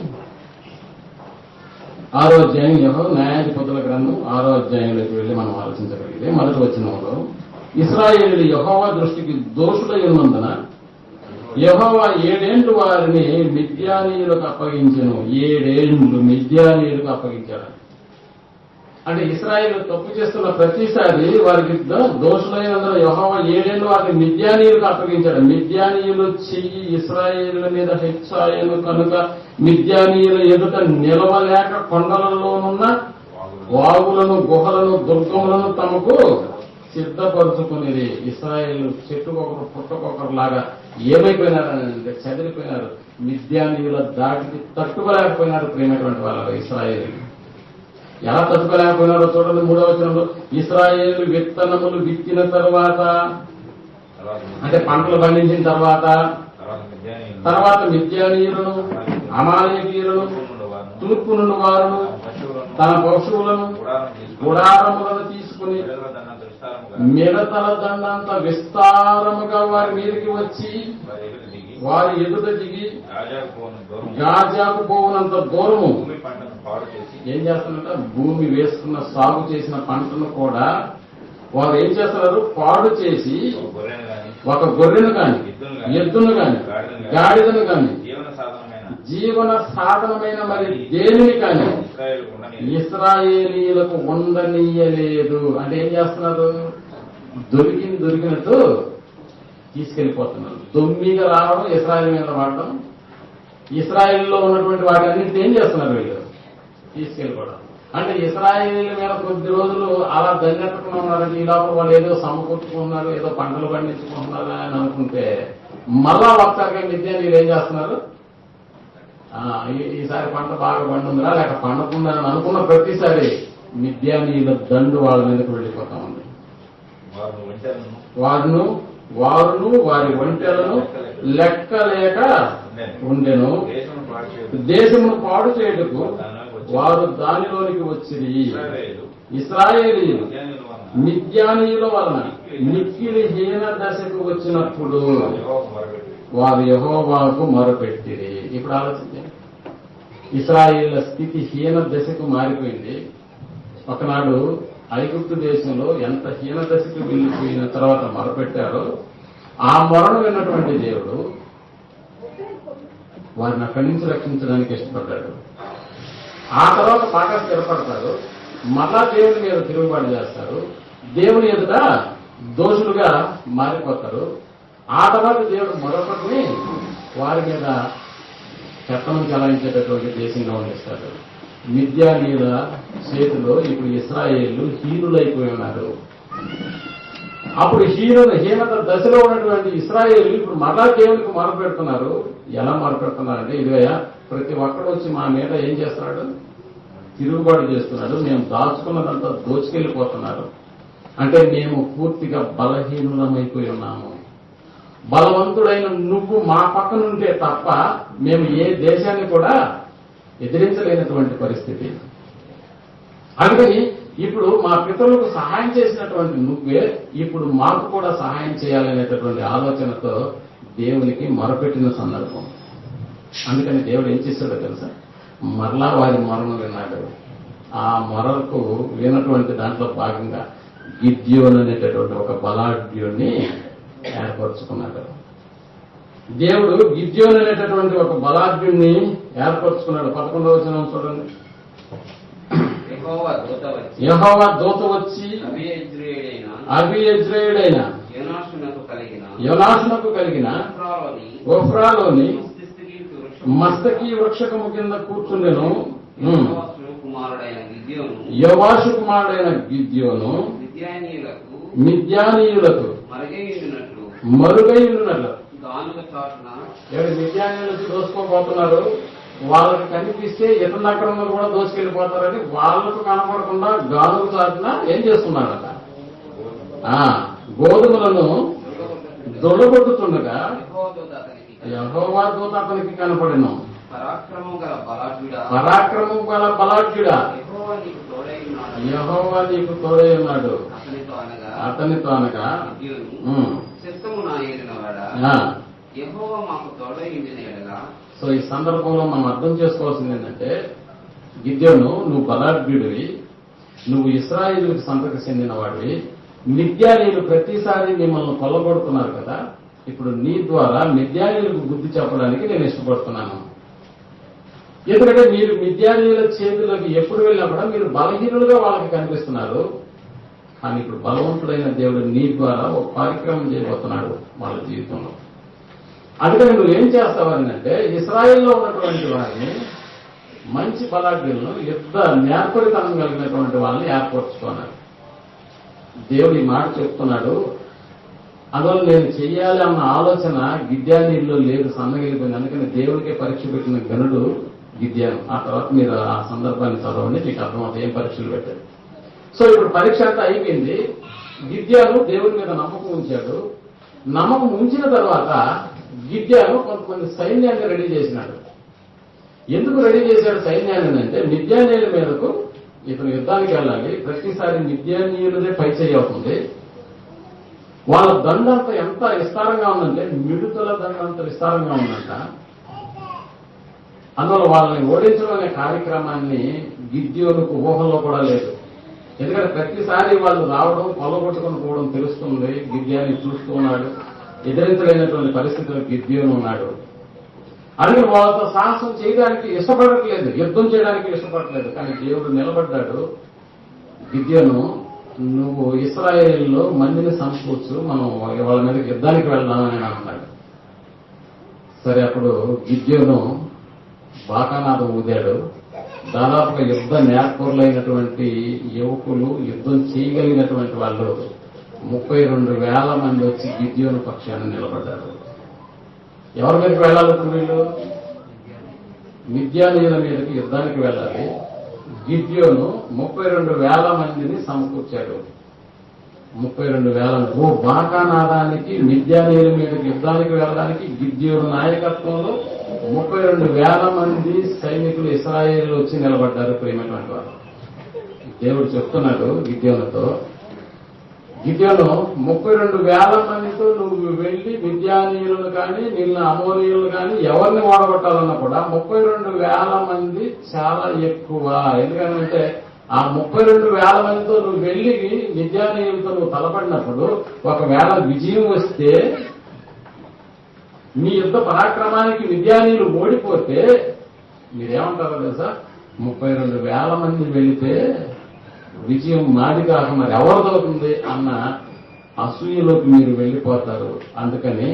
6వ అధ్యాయం న్యాయాధిపతుల గ్రంథం 6వ అధ్యాయంలోకి వెళ్లి మనం ఆలోచించగలిగితే మొదటి వచనంలో ఇశ్రాయేలు యెహోవా దృష్టికి దోషులై ఉన్నందున యెహోవా 7 ఏండ్లు వారిని మిద్యానీయులకు అప్పగించెను. 7 ఏండ్లు మిద్యానీయులకు అప్పగించాడు. అంటే ఇశ్రాయేలు తప్పు చేస్తున్న ప్రతిసారి వారికి దోషులైనందున యెహోవా 7 ఏండ్లు వారిని మిద్యానీయులకు అప్పగించాడు. మిద్యానీయులు చెయ్యి ఇశ్రాయేలుల మీద హెచ్చాయను కనుక మిద్యానీయుల ఎదుట నిలవలేక కొండలలోనున్న వాగులను గుహలను దుర్గములను తమకు సిద్ధపరుచుకునేది. ఇశ్రాయేలు చెట్టుకొకరు పుట్టకొకరు లాగా ఏమైపోయినారంటే చెదిరిపోయినారు. మిద్యానీయుల దాటికి తట్టుకోలేకపోయినారు ప్రేమటువంటి వాళ్ళ ఇశ్రాయేలు. ఎలా తట్టుకోలేకపోయినారో చూడండి 3వ వచనంలో ఇశ్రాయేలు విత్తనములు విత్తిన తర్వాత అంటే పంటలు పండించిన తర్వాత మిద్యానీయులను అమాలేకీయులను తూర్పు నుండి వారును తన పశువులను గుడారములను తీసుకుని మిడతల దండంత విస్తారముగా వారి మీదకి వచ్చి వారి ఎదుట దిగి గాజాకు పోవునంత దూరము ఏం చేస్తున్నట్ట భూమి వేసుకున్న సాగు చేసిన పంటను కూడా వారు ఏం చేస్తున్నారు? పాడు చేసి ఒక గొర్రెను కాని ఎద్దును కాని గాడిదను కాని జీవన సాధనమైన మరి దేనిని కాని ఇశ్రాయేలీయులకు ఉండనీయలేదు. అంటే ఏం చేస్తున్నారు? దొరికినట్టు తీసుకెళ్లిపోతున్నారు. దొమ్మిగా రావడం, ఇశ్రాయేల్ మీద వాడడం, ఇశ్రాయేల్లో ఉన్నటువంటి వాటి అన్నింటినీ ఏం చేస్తున్నారు? వీళ్ళు తీసుకెళ్లిపోవడం. అంటే ఇశ్రాయేల్ మీద కొద్ది రోజులు అలా దండెట్టుకుని ఉన్నారంటే ఈ లోపల వాళ్ళు ఏదో సమకూర్చుకుంటున్నారు, ఏదో పంటలు పండించుకుంటున్నారు అని అనుకుంటే మళ్ళా ఒకసారిగా మిద్యానీయులు ఏం చేస్తున్నారు? ఈసారి పంట బాగా పండుందిరా లేక పండకుండా అని అనుకున్న ప్రతిసారి మిద్యానీయుల దండు వాళ్ళ మీదకి వెళ్ళిపోతా ఉంది. వారును వారి ఒంటెలను లెక్కలేక ఉండెను. దేశమును పాడు చేయుటకు వారు దానిలోనికి వచ్చిరి. ఇశ్రాయేలీయులు మిద్యానీయుల వలన మిక్కిలి హీన దశకు వచ్చినప్పుడు వారు యెహోవాకు మొరపెట్టిరి. ఇప్పుడు ఆలోచించండి, ఇశ్రాయేళ్ల స్థితి హీన దశకు మారిపోయింది. ఒకనాడు ఐగుప్తు దేశంలో ఎంత హీన దశకు వెళ్ళిపోయిన తర్వాత మొరపెట్టారో ఆ మొరను విన్నటువంటి దేవుడు వారిని అక్కడి నుంచి రక్షించడానికి ఇష్టపడ్డాడు. ఆ తర్వాత బాగా స్థిరపడతారు, మళ్ళా దేవుని మీద తిరుగుబాటు చేస్తారు, దేవుని ఎదుట దోషులుగా మారిపోతారు. ఆ తర్వాత దేవుడు మరొకటిని వారి మీద చట్టం చలాయించేటటువంటి దేశంగా ఉండిస్తాడు. మిద్యానీయుల చేతిలో ఇప్పుడు ఇశ్రాయేళ్లు హీనులైపోయి ఉన్నారు. అప్పుడు హీనత దశలో ఉన్నటువంటి ఇశ్రాయేళ్లు ఇప్పుడు మరలా దేవునికి మొరపెడుతున్నారు. ఎలా మొరపెడుతున్నారంటే, ఇదిగయ్యా ప్రతి ఒక్కడు వచ్చి మా మీద ఏం చేస్తున్నాడు, తిరుగుబాటు చేస్తున్నాడు, మేము దాచుకున్నదంతా దోచుకెళ్లిపోతున్నారు. అంటే మేము పూర్తిగా బలహీనులమైపోయి ఉన్నాము. బలవంతుడైన నువ్వు మా పక్కనుంటే తప్ప మేము ఏ దేశాన్ని కూడా ఎదిరించలేనటువంటి పరిస్థితి. అందుకని ఇప్పుడు మా పితరులకు సహాయం చేసినటువంటి నువ్వే ఇప్పుడు మాకు కూడా సహాయం చేయాలనేటటువంటి ఆలోచనతో దేవునికి మొరపెట్టిన సందర్భం. అందుకని దేవుడు ఏం చేశాడో తెలుసా, మరలా వారి మొరను విన్నాడు. ఆ మొరకు వినటువంటి దాంట్లో భాగంగా గిద్యోను అనేటటువంటి ఒక బలాఢ్యుడిని ఏర్పరచుకున్నాడు. దేవుడు గిద్యోను అనేటటువంటి ఒక బలాఢ్యుడిని ఏర్పరచుకున్నాడు. 11వ వచనం చూడండి. యెహోవా దూత వచ్చి అబీయెజ్రీయుడైన యోనాషునకు కలిగిన ఒఫ్రాలోని మస్తకి వృక్షకము కింద కూర్చుండెను. యోవాషు కుమారుడైన గిద్యోను మిద్యానీయులకు మరుగై ఉన్నట్లు. మిద్యానీయులకు దోసుకోబోతున్నారు. వాళ్ళకి కనిపిస్తే ఇతరులు అక్కడ ఉన్నది కూడా దోసుకెళ్లిపోతారని వాళ్ళకు కనపడకుండా గానుగు చాటున ఏం చేస్తున్నారట, గోధుమలను దొల్లగొట్టుతుండగా యెహోవా దూత అతనికి కనపడెను. పరాక్రమం గల బలాఢ్యుడా, యెహోవా నీకు తోడై ఉన్నాడు. అతనితో అనగా సో ఈ సందర్భంలో మనం అర్థం చేసుకోవాల్సింది ఏంటంటే, గిద్యోను నువ్వు బలాఢ్యుడివి, నువ్వు ఇశ్రాయేలుకు సంతతి చెందిన వాడివి. మిద్యానీయులు ప్రతిసారి మిమ్మల్ని కొల్లగొడుతున్నారు కదా, ఇప్పుడు నీ ద్వారా మిద్యానీయులకు బుద్ధి చెప్పడానికి నేను ఇష్టపడుతున్నాను. ఎందుకంటే మీరు మిద్యానీయుల చేతులకు ఎప్పుడు వెళ్ళినా కూడా మీరు బలహీనులుగా వాళ్ళకి కనిపిస్తున్నారు. కానీ ఇప్పుడు బలవంతుడైన దేవుడు నీ ద్వారా ఒక కార్యక్రమం చేయబోతున్నాడు వాళ్ళ జీవితంలో. అందుకని నువ్వు ఏం చేస్తావని అంటే, ఇశ్రాయేల్లో ఉన్నటువంటి వారిని, మంచి బలాఢ్యులను, యుద్ధ నేర్పరితనం కలిగినటువంటి వాళ్ళని ఏర్పరచుకున్నారు. దేవుడు ఈ మాట చెప్తున్నాడు. అందువల్ల నేను చెయ్యాలి అన్న ఆలోచన గిద్యానీయుల్లో లేదు, సన్నగిలిపోయింది. అందుకని దేవుడికే పరీక్ష పెట్టిన గనుడు గిద్యాను. ఆ తర్వాత మీరు ఆ సందర్భాన్ని చదవండి, మీకు అర్థమవుతుంది ఏం పరీక్షలు పెట్టాడు. సో ఇప్పుడు పరీక్ష అంతా అయిపోయింది. గిద్యాను దేవుడి మీద నమ్మకం ఉంచాడు. నమ్మకం ఉంచిన తర్వాత గిద్యాను కొంతమంది సైన్యాన్ని రెడీ చేసినాడు. ఎందుకు రెడీ చేశాడు సైన్యాన్ని అంటే, మిద్యానీయుల మీదకు ఇతను యుద్ధానికి వెళ్ళాలి. ప్రతిసారి మిద్యానీయులదే పై చేయి అవుతుంది. వాళ్ళ దండంత ఎంత విస్తారంగా ఉందంటే, మిడుతల దండంత విస్తారంగా ఉందంట. అందువల్ల వాళ్ళని ఓడించడం అనే కార్యక్రమాన్ని గిద్యోనుకు ఊహల్లో కూడా లేదు. ఎందుకంటే ప్రతిసారి వాళ్ళు రావడం, కొల్లగొట్టుకుని పోవడం తెలుస్తుంది. గిద్యాన్ని చూస్తూ ఉన్నాడు. ఎదిరించలేనటువంటి పరిస్థితుల్లో గిద్యోను ఉన్నాడు. అందుకే వాళ్ళతో సాహసం చేయడానికి ఇష్టపడట్లేదు, యుద్ధం చేయడానికి ఇష్టపడట్లేదు. కానీ దేవుడు నిలబడ్డాడు. గిద్యోను, నువ్వు ఇశ్రాయేలులో మందిని సమకూర్చు, మనం వాళ్ళ మీద యుద్ధానికి వెళ్దామని అన్నాడు. సరే, అప్పుడు గిద్యోను బాకానాదం ఊదాడు. దాదాపుగా యుద్ధ నేర్పరులైనటువంటి యువకులు, యుద్ధం చేయగలిగినటువంటి వాళ్ళు 32,000 మంది వచ్చి గిద్యోను పక్షాన్ని నిలబడ్డారు. ఎవరి మీదకి వెళ్ళాలి వీళ్ళు? మిద్యానీయుల మీదకి యుద్ధానికి వెళ్ళాలి. గిద్యోను 32,000 మందిని సమకూర్చాడు. 32,000 బాకానాదానికి మిద్యానీయుల మీదకి యుద్ధానికి వెళ్ళడానికి గిద్యోను నాయకత్వంలో 32,000 మంది సైనికులు ఇశ్రాయేలు వచ్చి నిలబడ్డారు. ప్రియమైనటువంటి వారు, దేవుడు చెప్తున్నాడు గిద్యోనుతో, గిద్యోను 32,000 మందితో నువ్వు వెళ్లి మిద్యానీయులను కానీ నిన్న అమోనీయులను కానీ ఎవరిని ఓడగొట్టాలన్నా కూడా 32,000 మంది చాలా ఎక్కువ. ఎందుకంటే ఆ 32,000 మందితో నువ్వు వెళ్లి మిద్యానీయులతో నువ్వు తలపడినప్పుడు ఒకవేళ విజయం వస్తే మీ యుద్ధ పరాక్రమానికి మిద్యానీయులు ఓడిపోతే మీరేమంటారో తెలుసా? 32,000 మంది వెళితే విజయం మాది కాక మరి ఎవరిదవుతుంది అన్న అసూయలోకి మీరు వెళ్ళిపోతారు. అందుకని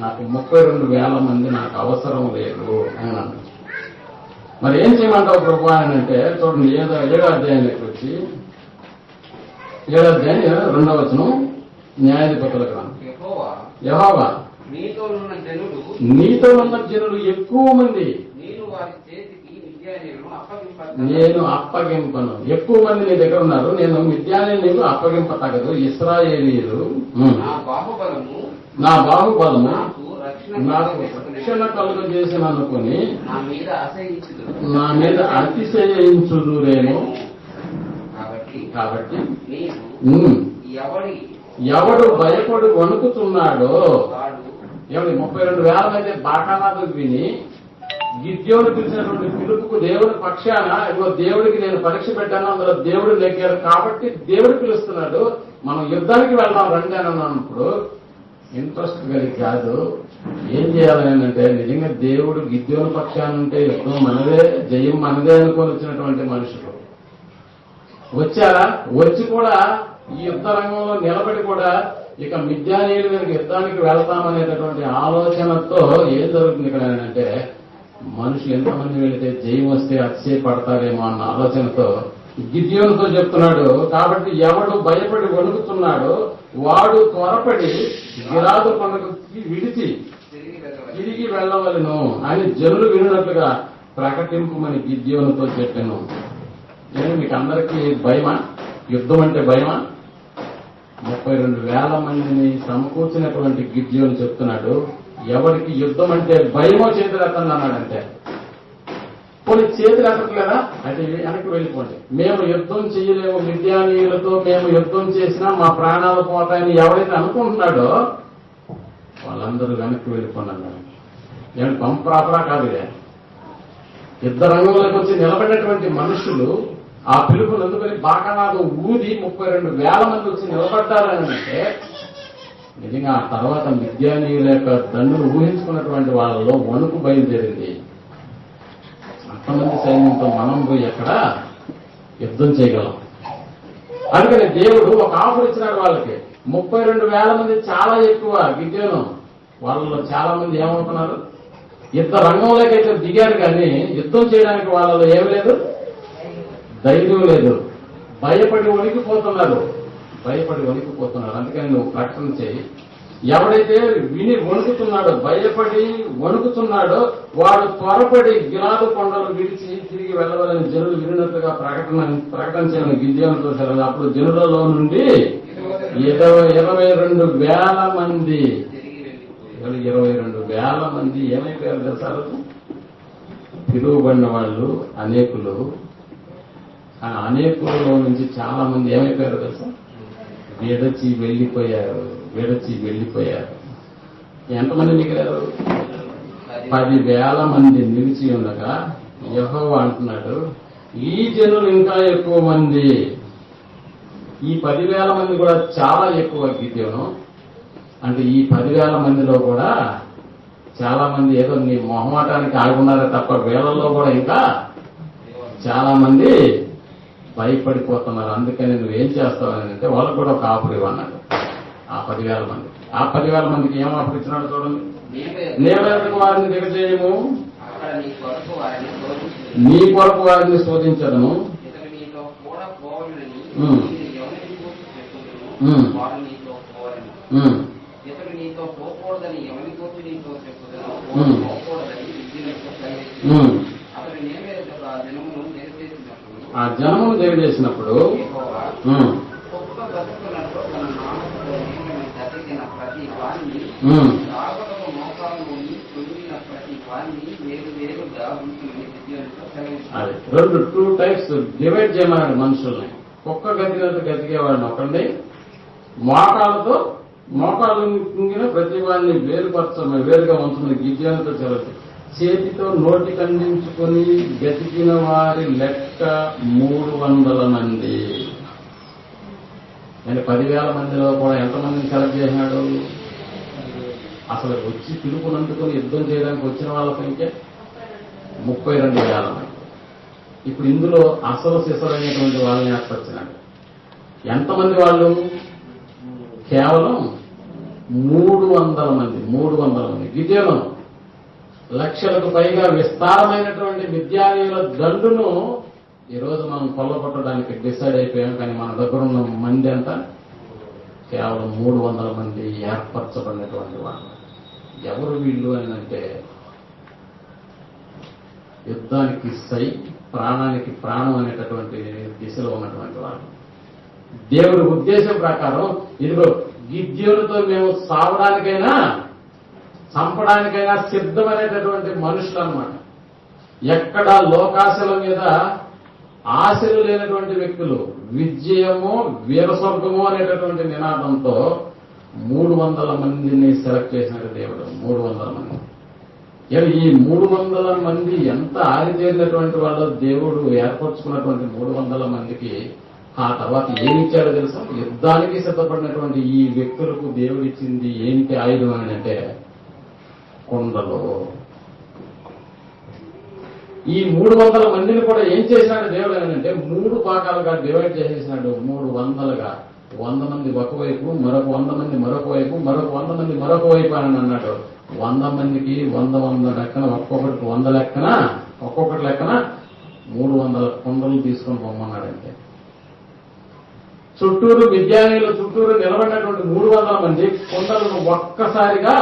నాకు 32,000 మంది నాకు అవసరం లేదు అని అన్నాడు. మరి ఏం చేయమంటావు ప్రభు అని అంటే, చూడండి 7వ అధ్యాయానికి వచ్చి 7వ అధ్యాయం 2వ వచనం, న్యాయాధిపతుల గ్రంథం. యెహోవా నీతో ఉన్న జనులు ఎక్కువ మంది, నేను అప్పగింపను. ఎక్కువ మంది నీ దగ్గర ఉన్నారు, నేను మిద్యానీయులకు అప్పగింప తగదు. ఇశ్రాయేలీయులు నా బాహుబలము నాకు రక్షణ కలుగజేసిన అనుకుని నా మీద అతిశయించుదురేమో. కాబట్టి ఎవడు భయపడి వణుకుతున్నాడో, ఎవడి 32,000 మంది బాకానాథు విని గిద్యోను పిలిచినటువంటి పిలుపుకు దేవుని పక్షాన ఇదిగో దేవుడికి నేను పరీక్ష పెట్టాను, అందులో దేవుడు లెక్కారు కాబట్టి దేవుడు పిలుస్తున్నాడు, మనం యుద్ధానికి వెళ్దాం రండి అని అన్నప్పుడు ఇంట్రెస్ట్ కలిగి కాదు. ఏం చేయాలని అంటే, నిజంగా దేవుడు గిద్యోను పక్షాన ఉంటే యుద్ధం మనదే, జయం మనదే అనుకొని వచ్చినటువంటి మనుషులు వచ్చారా? వచ్చి కూడా ఈ యుద్ధ రంగంలో నిలబడి కూడా ఇక మిద్యానీయుల మీదకి యుద్ధానికి వెళ్తామనేటటువంటి ఆలోచనతో ఏం జరుగుతుంది ఇక్కడ అంటే, మనుషులు ఎంతమంది వెళితే జయం వస్తే అతిశయపడతారేమో అన్న ఆలోచనతో గిద్యోనుతో చెప్తున్నాడు. కాబట్టి ఎవడు భయపడి వణుకుతున్నాడో వాడు త్వరపడి గిలాదు కొండకు విడిచి తిరిగి వెళ్ళవలను అని జనులు వినున్నట్లుగా ప్రకటింపుమని గిద్యోనుతో చెప్పాను. నేను మీకు అందరికీ భయమా? యుద్ధం అంటే భయమా? 32,000 మందిని సమకూర్చినటువంటి గిద్యోను చెప్తున్నాడు, ఎవరికి యుద్ధం అంటే భయమో చేతులెత్తండి అన్నాడంటే, కొన్ని చేతులు ఎత్తట్లేదా? అయితే వెనక్కి వెళ్ళిపోండి, మేము యుద్ధం చేయలేము మిద్యానీయులతో, మేము యుద్ధం చేసినా మా ప్రాణాలు పోతాయని ఎవరైతే అనుకుంటున్నాడో వాళ్ళందరూ వెనక్కి వెళ్ళిపోండి అన్నాడు. ఏమంటే పంపరాపరా కాదు, ఇదే యుద్ధ రంగంలోకి వచ్చి నిలబడినటువంటి మనుషులు ఆ పిలుపును ఎందుకని బాకానాథు ఊది 32,000 మంది వచ్చి నిలబడ్డారని అంటే, నిజంగా ఆ తర్వాత మిద్యానీయుల యొక్క దండును ఊహించుకున్నటువంటి వాళ్ళలో వణుకు బయలుదేరింది. అంతమంది సైన్యంతో మనం పోయి ఎక్కడ యుద్ధం చేయగలం? అందుకని దేవుడు ఒక ఆఫర్ ఇచ్చినాడు వాళ్ళకి. 32,000 మంది చాలా ఎక్కువ. గిద్యోను వాళ్ళలో చాలా మంది ఏమవుతున్నారు? యుద్ధ రంగంలోకి అయితే దిగారు కానీ యుద్ధం చేయడానికి వాళ్ళలో ఏం లేదు, ధైర్యం లేదు, భయపడి వణికిపోతున్నారు. అందుకని నువ్వు ప్రకటన చేయి, ఎవడైతే విని వణుకుతున్నాడో, భయపడి వణుకుతున్నాడో వాడు త్వరపడి గిలాదు కొండలు విడిచి తిరిగి వెళ్ళవాలని జనులు వినినట్లుగా ప్రకటన చేయని గిద్యోను చూశారు. అప్పుడు జనులలో నుండి 22,000 మంది 22,000 మంది ఏమైపోయారు తెలుసా? పిలువబడిన వాళ్ళు అనేకులు. ఆ అనేకులలో నుంచి చాలా మంది ఏమైపోయారు తెలుసా? విడచి వెళ్లిపోయారు. ఎంతమంది మిగిలారు? 10,000 మంది నిలిచి ఉండగా యెహోవా అంటున్నాడు, ఈ జనులు ఇంకా ఎక్కువ మంది. ఈ 10,000 మంది కూడా చాలా ఎక్కువ. గిద్యోను అంటే ఈ 10,000 మందిలో కూడా చాలా మంది ఏదో నీ మొహమాటానికి ఆగున్నారే తప్ప వేళల్లో కూడా ఇంకా చాలా మంది భయపడిపోతున్నారు. అందుకని నువ్వేం చేస్తావని అంటే, వాళ్ళకు కూడా ఒక ఆఫర్ ఇవ్వన్నాడు. ఆ 10,000 మంది, ఆ 10,000 మందికి ఏం ఆఫర్ ఇచ్చినాడు చూడండి. నేవెందుకు వారిని దిగజేయము, నీ కొరకు వారిని శోధించదను, ఆ జనమును దిగజేసినప్పుడు చేసిన ప్రతి వాణ్ణి రావటకు మోకాలు ఉండి పొందిన ప్రతి వాణ్ణి వేరు వేరుగా ఉంటుంది విద్యతో అది రెండు 2 టైప్స్ డివైడ్ చేయమన్నాడు మనుషుల్ని. కుక్క గతినంత గతికేవాడిని ఒకరిని, మోకాలు కుంగిన ప్రతి వాడిని వేరుగా ఉంచుకుని గిద్యోనుతో చెలవు. చేతితో నోటి ఖండించుకుని గతికిన వారి లెక్క 300 మంది. నేను 10,000 మందిలో కూడా ఎంతమందిని సెలెక్ట్ చేసినాడు? అసలు వచ్చి పిలుపునందుకుని యుద్ధం చేయడానికి వచ్చిన వాళ్ళ సంఖ్య 32,000 మంది. ఇప్పుడు ఇందులో అసలు సిసలైనటువంటి వాళ్ళని ఏర్పరిచినాడు. ఎంతమంది వాళ్ళు? కేవలం 300 మంది. 300 మంది. గిద్యోను లక్షలకు పైగా విస్తారమైనటువంటి మిద్యానీయుల దండును ఈరోజు మనం కొల్లగొట్టడానికి డిసైడ్ అయిపోయాం. కానీ మన దగ్గర ఉన్న మంది అంత కేవలం 300 మంది ఏర్పరచబడినటువంటి వాళ్ళు. ఎవరు వీళ్ళు అని అంటే యుద్ధానికి ప్రాణానికి ప్రాణం అనేటటువంటి దిశలో ఉన్నటువంటి వాళ్ళు. దేవుడి ఉద్దేశం ప్రకారం ఇదిగో గిద్యోనుతో మేము సావడానికైనా చంపడానికైనా సిద్ధమనేటటువంటి మనుషులు అన్నమాట. ఎక్కడ లోకాశల మీద ఆశలు లేనటువంటి వ్యక్తులు. విజయము వీరస్వర్గము అనేటటువంటి నినాదంతో 300 మందిని సెలెక్ట్ చేసినాడు దేవుడు. 300 మంది. ఈ 300 మంది ఎంత ఆరితేరినటువంటి వాళ్ళు దేవుడు ఏర్పరచుకున్నటువంటి 300 మందికి ఆ తర్వాత ఏమిచ్చాడో తెలుసా? యుద్ధానికి సిద్ధపడినటువంటి ఈ వ్యక్తులకు దేవుడు ఇచ్చింది ఏంటి ఆయుధం అని అంటే కొండలు. ఈ 300 మందిని కూడా ఏం చేసినాడు దేవుడు అని అంటే 3 భాగాలుగా డివైడ్ చేసేసినాడు. 300గా 100 మంది ఒకవైపు, మరొక 100 మంది మరొక వైపు, మరొక 100 మంది మరొక వైపు అని అన్నాడు. 100 మందికి 100 లెక్కన ఒక్కొక్కటికి 100 లెక్కన ఒక్కొక్కటి లెక్కన 300 కొండలు తీసుకొని పొమ్మన్నాడంటే చుట్టూరు విద్యాలయాల చుట్టూరు నిలబడినటువంటి 300 మంది కొండలను ఒక్కసారిగా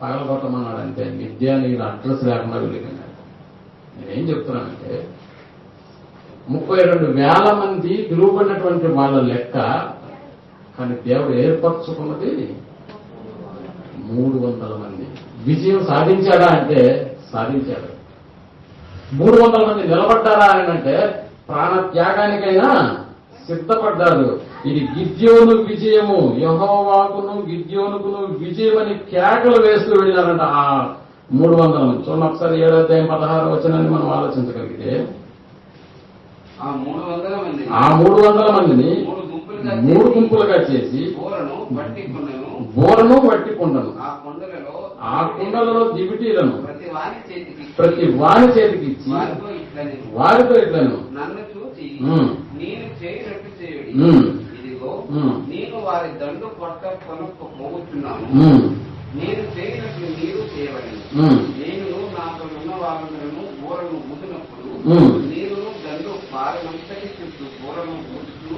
పగలగొట్టమన్నాడంటే విద్యాలయాల అడ్రస్ లేకుండా వెళ్ళిపోయినాడు. నేనేం చెప్తున్నానంటే 32,000 మంది పిలువబడినటువంటి వాళ్ళ లెక్క, కానీ దేవుడు ఏర్పరచుకున్నది 300 మంది. విజయం సాధించాడా అంటే సాధించాడు. 300 మంది నిలబడ్డారా అని అంటే ప్రాణ త్యాగానికైనా సిద్ధపడ్డారు. ఇది గిద్యోను విజయము, యెహోవాకును గిద్యోనుకును విజయమని కేకలు వేస్తూ వెళ్ళారంట ఆ 300 మంది. చూడండి ఒకసారి 7వ అధ్యాయం 16వ వచనాన్ని మనం ఆలోచించగలిగితే ఆ 300 మందిని 3 గుంపులుగా చేసి బోరను వట్టి కుండను ఆ కుండలలో దివిటీలను ప్రతి వాని చేతికి ఇచ్చి వారితో ఇట్లను నన్ను చూసి నేను చేయనట్టు చేయుడి. ఇదిగో నేను వారి దండు కొట్ట పోగొట్టున్నాను. నేను చేయనట్లు మీరు చేయబడింది. నేను నాతో ఉన్న వారందరూ బోరను ఊదినప్పుడు నేను దండు వారినంతటి చుట్టూ బోరను ఊదుతూ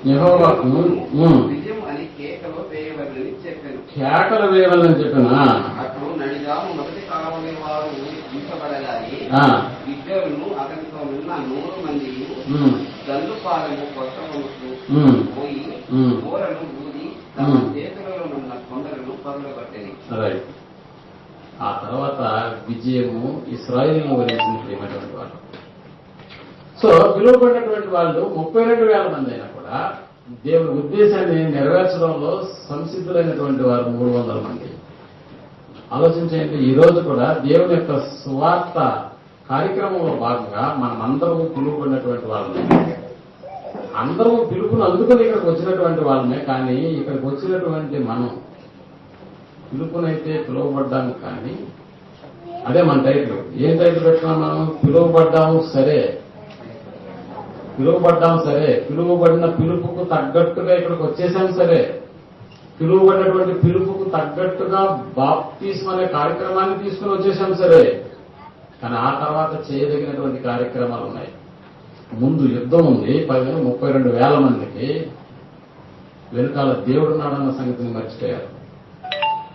యెహోవాకును విజయం అని కేకలు వేయవలని చెప్పాను. అప్పుడు నడిగాము మొదటి కాలమనే వారు ఉంచబడగానే ఇద్దరును అతనితో ఉన్న 100 మంది దండు పాలను కొట్టకొనుతూ పోయి బోరను ఊది తమ చేతులలో ఉన్న కొండలను పగలగొట్టేది. ఆ తర్వాత విజయము ఇశ్రాయేలును వరించినటువంటి వాళ్ళు. సో పిలువబడినటువంటి వాళ్ళు 32,000 మంది అయినా కూడా దేవుని ఉద్దేశాన్ని నెరవేర్చడంలో సంసిద్ధులైనటువంటి వారు 300 మంది. ఆలోచించండి, ఈ రోజు కూడా దేవుని యొక్క సువార్త కార్యక్రమంలో భాగంగా మనం అందరము పిలువబడినటువంటి వాళ్ళమే. అందరూ పిలుపును అందుకుని ఇక్కడికి వచ్చినటువంటి వాళ్ళమే. కానీ ఇక్కడికి వచ్చినటువంటి మనం పిలుపునైతే పిలువబడ్డాము, కానీ అదే మన టైటిల్. ఏం టైటిల్ పెట్టుకున్నాం మనం? పిలువబడ్డాము సరే, పిలువబడిన పిలుపుకు తగ్గట్టుగా ఇక్కడికి వచ్చేసాం సరే, పిలువబడినటువంటి పిలుపుకు తగ్గట్టుగా బాప్తిస్మం అనే కార్యక్రమాన్ని తీసుకుని వచ్చేసాం సరే, కానీ ఆ తర్వాత చేయదగినటువంటి కార్యక్రమాలు ఉన్నాయి. ముందు యుద్ధం ఉంది, 32,000 మందికి. వెనుకాల దేవుడున్నాడన్న సంగతిని మర్చిపోయారు.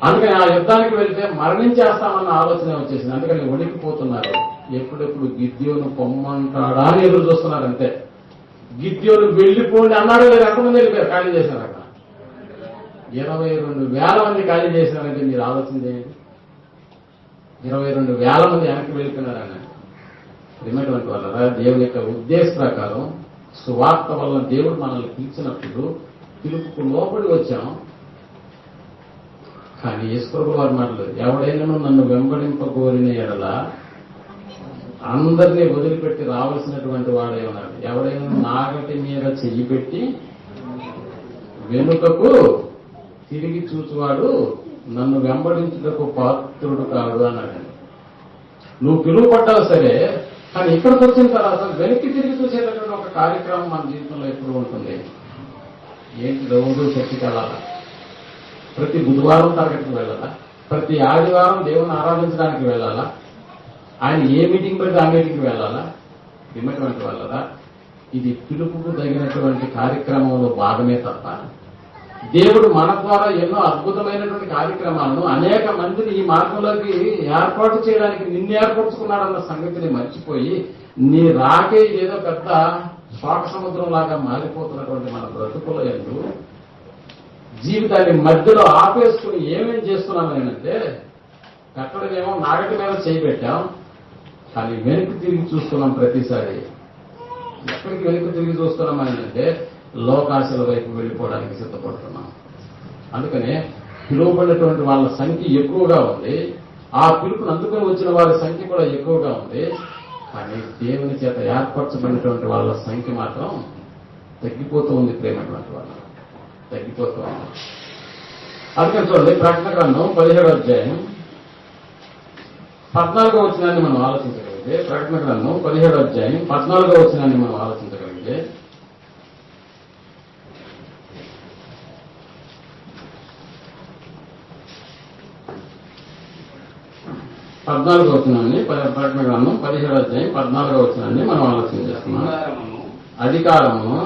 అందుకని ఆ యుద్ధానికి వెళ్తే మరణించేస్తామన్న ఆలోచన వచ్చేసింది. అందుకని వణికిపోతున్నారు. ఎప్పుడెప్పుడు గిద్యోను పొమ్మంటాడా అని ఎదురు చూస్తున్నారు. అంతే. గిద్యోను వెళ్లిపోండి అన్నాడు లేదు, ఎంతమంది వెళ్ళిపోయారు, ఖాళీ చేశారు. అక్కడ 22,000 మంది ఖాళీ చేసినారంటే మీరు ఆలోచన చేయండి. 22,000 మంది వెనక్కి వెళ్ళిపోయినారని. ప్రియమైనటువంటి వాళ్ళరా, దేవుని యొక్క ఉద్దేశ ప్రకారం సువార్త వలన దేవుడు మనల్ని పిలిచినప్పుడు పిలుపుకు లోపడి వచ్చాం. కానీ యేసుప్రభు వారి మాటలు, ఎవడైనా నన్ను వెంబడింపగోరిన ఎడల అందరినీ వదిలిపెట్టి రావాల్సినటువంటి వాడే ఉన్నాడు. ఎవడైనా నాగటి మీద చెయ్యి పెట్టి వెనుకకు తిరిగి చూచువాడు నన్ను వెంబడించుటకు పాత్రుడు కాదు అన్నాడు. నువ్వు పిలువపడ్డావు సరే, కానీ ఇక్కడికి వచ్చిన తర్వాత వెనక్కి తిరిగి చూసేటటువంటి ఒక కార్యక్రమం మన జీవితంలో ఎప్పుడు ఉంటుంది. ఏంటి? రోజు చర్చికి వెళ్ళాలా? ప్రతి బుధవారం తరగతికి వెళ్ళాలా? ప్రతి ఆదివారం దేవుని ఆరాధించడానికి వెళ్ళాలా? ఆయన ఏ మీటింగ్ పెడితే ఆ మీటింగ్కి వెళ్ళాలా? విన్నటువంటి వాళ్ళరా, ఇది పిలుపుకు తగినటువంటి కార్యక్రమంలో భాగమే తప్ప దేవుడు మన ద్వారా ఎన్నో అద్భుతమైనటువంటి కార్యక్రమాలను అనేక మందిని ఈ మార్గంలోకి ఏర్పాటు చేయడానికి నిన్ను ఏర్పరచుకున్నాడన్న సంగతిని మర్చిపోయి నీ రాకే ఏదో పెద్ద శోక సముద్రం లాగా మారిపోతున్నటువంటి మన బ్రతుకుల యందు జీవితాన్ని మధ్యలో ఆపేసుకుని ఏమేం చేస్తున్నామేనంటే, ఎక్కడనేమో నాగటి మీద చేయబెట్టాం, కానీ వెనక్కి తిరిగి చూస్తున్నాం. ప్రతిసారి ఎక్కడికి వెనక్కి తిరిగి చూస్తున్నామనంటే లోకాశల వైపు వెళ్ళిపోవడానికి సిద్ధపడుతున్నాం. అందుకనే పిలువబడినటువంటి వాళ్ళ సంఖ్య ఎక్కువగా ఉంది, ఆ పిలుపును అందుకొని వచ్చిన వారి సంఖ్య కూడా ఎక్కువగా ఉంది. కానీ దేవుని చేత ఏర్పరచబడినటువంటి వాళ్ళ సంఖ్య మాత్రం తగ్గిపోతూ ఉంది. ప్రేమైనటువంటి వాళ్ళు తగ్గిపోతూ ఉంది. అందుకని చూడండి, ప్రకటన గ్రంథం 17వ అధ్యాయం 14వ వచనాన్ని మనం ఆలోచించగలిగితే, ప్రకటన గ్రంథం 17వ అధ్యాయం 14వ వచనాన్ని మనం ఆలోచించగలిగితే, ప్రకటన గ్రంథం 17వ అధ్యాయం 14వ వచనాన్ని మనం ఆలోచన చేస్తున్నాం. అధికారమును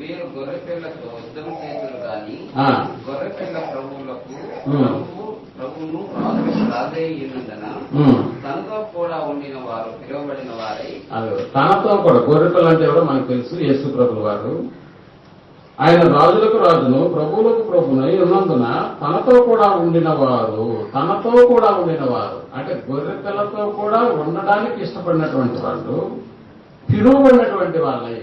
వీరు గొర్రెపిల్లతో యుద్ధం చేతులు గాని గొర్రెపిల్ల ప్రభువులకు ప్రభువును రాజే ఉన్నదన తనతో కూడా ఉండిన వారు పిలువబడిన వారై, తనతో కూడా గొర్రెపిల్ల అంటే ఎవరో మనకు తెలుసు, యేసు ప్రభువు వారు. ఆయన రాజులకు రాజును ప్రభువులకు ప్రభునై ఉన్నందున తనతో కూడా ఉండిన వారు అంటే గొర్రెపిల్లతో కూడా ఉండడానికి ఇష్టపడినటువంటి వాళ్ళు, పిలువబడినటువంటి వాళ్ళై,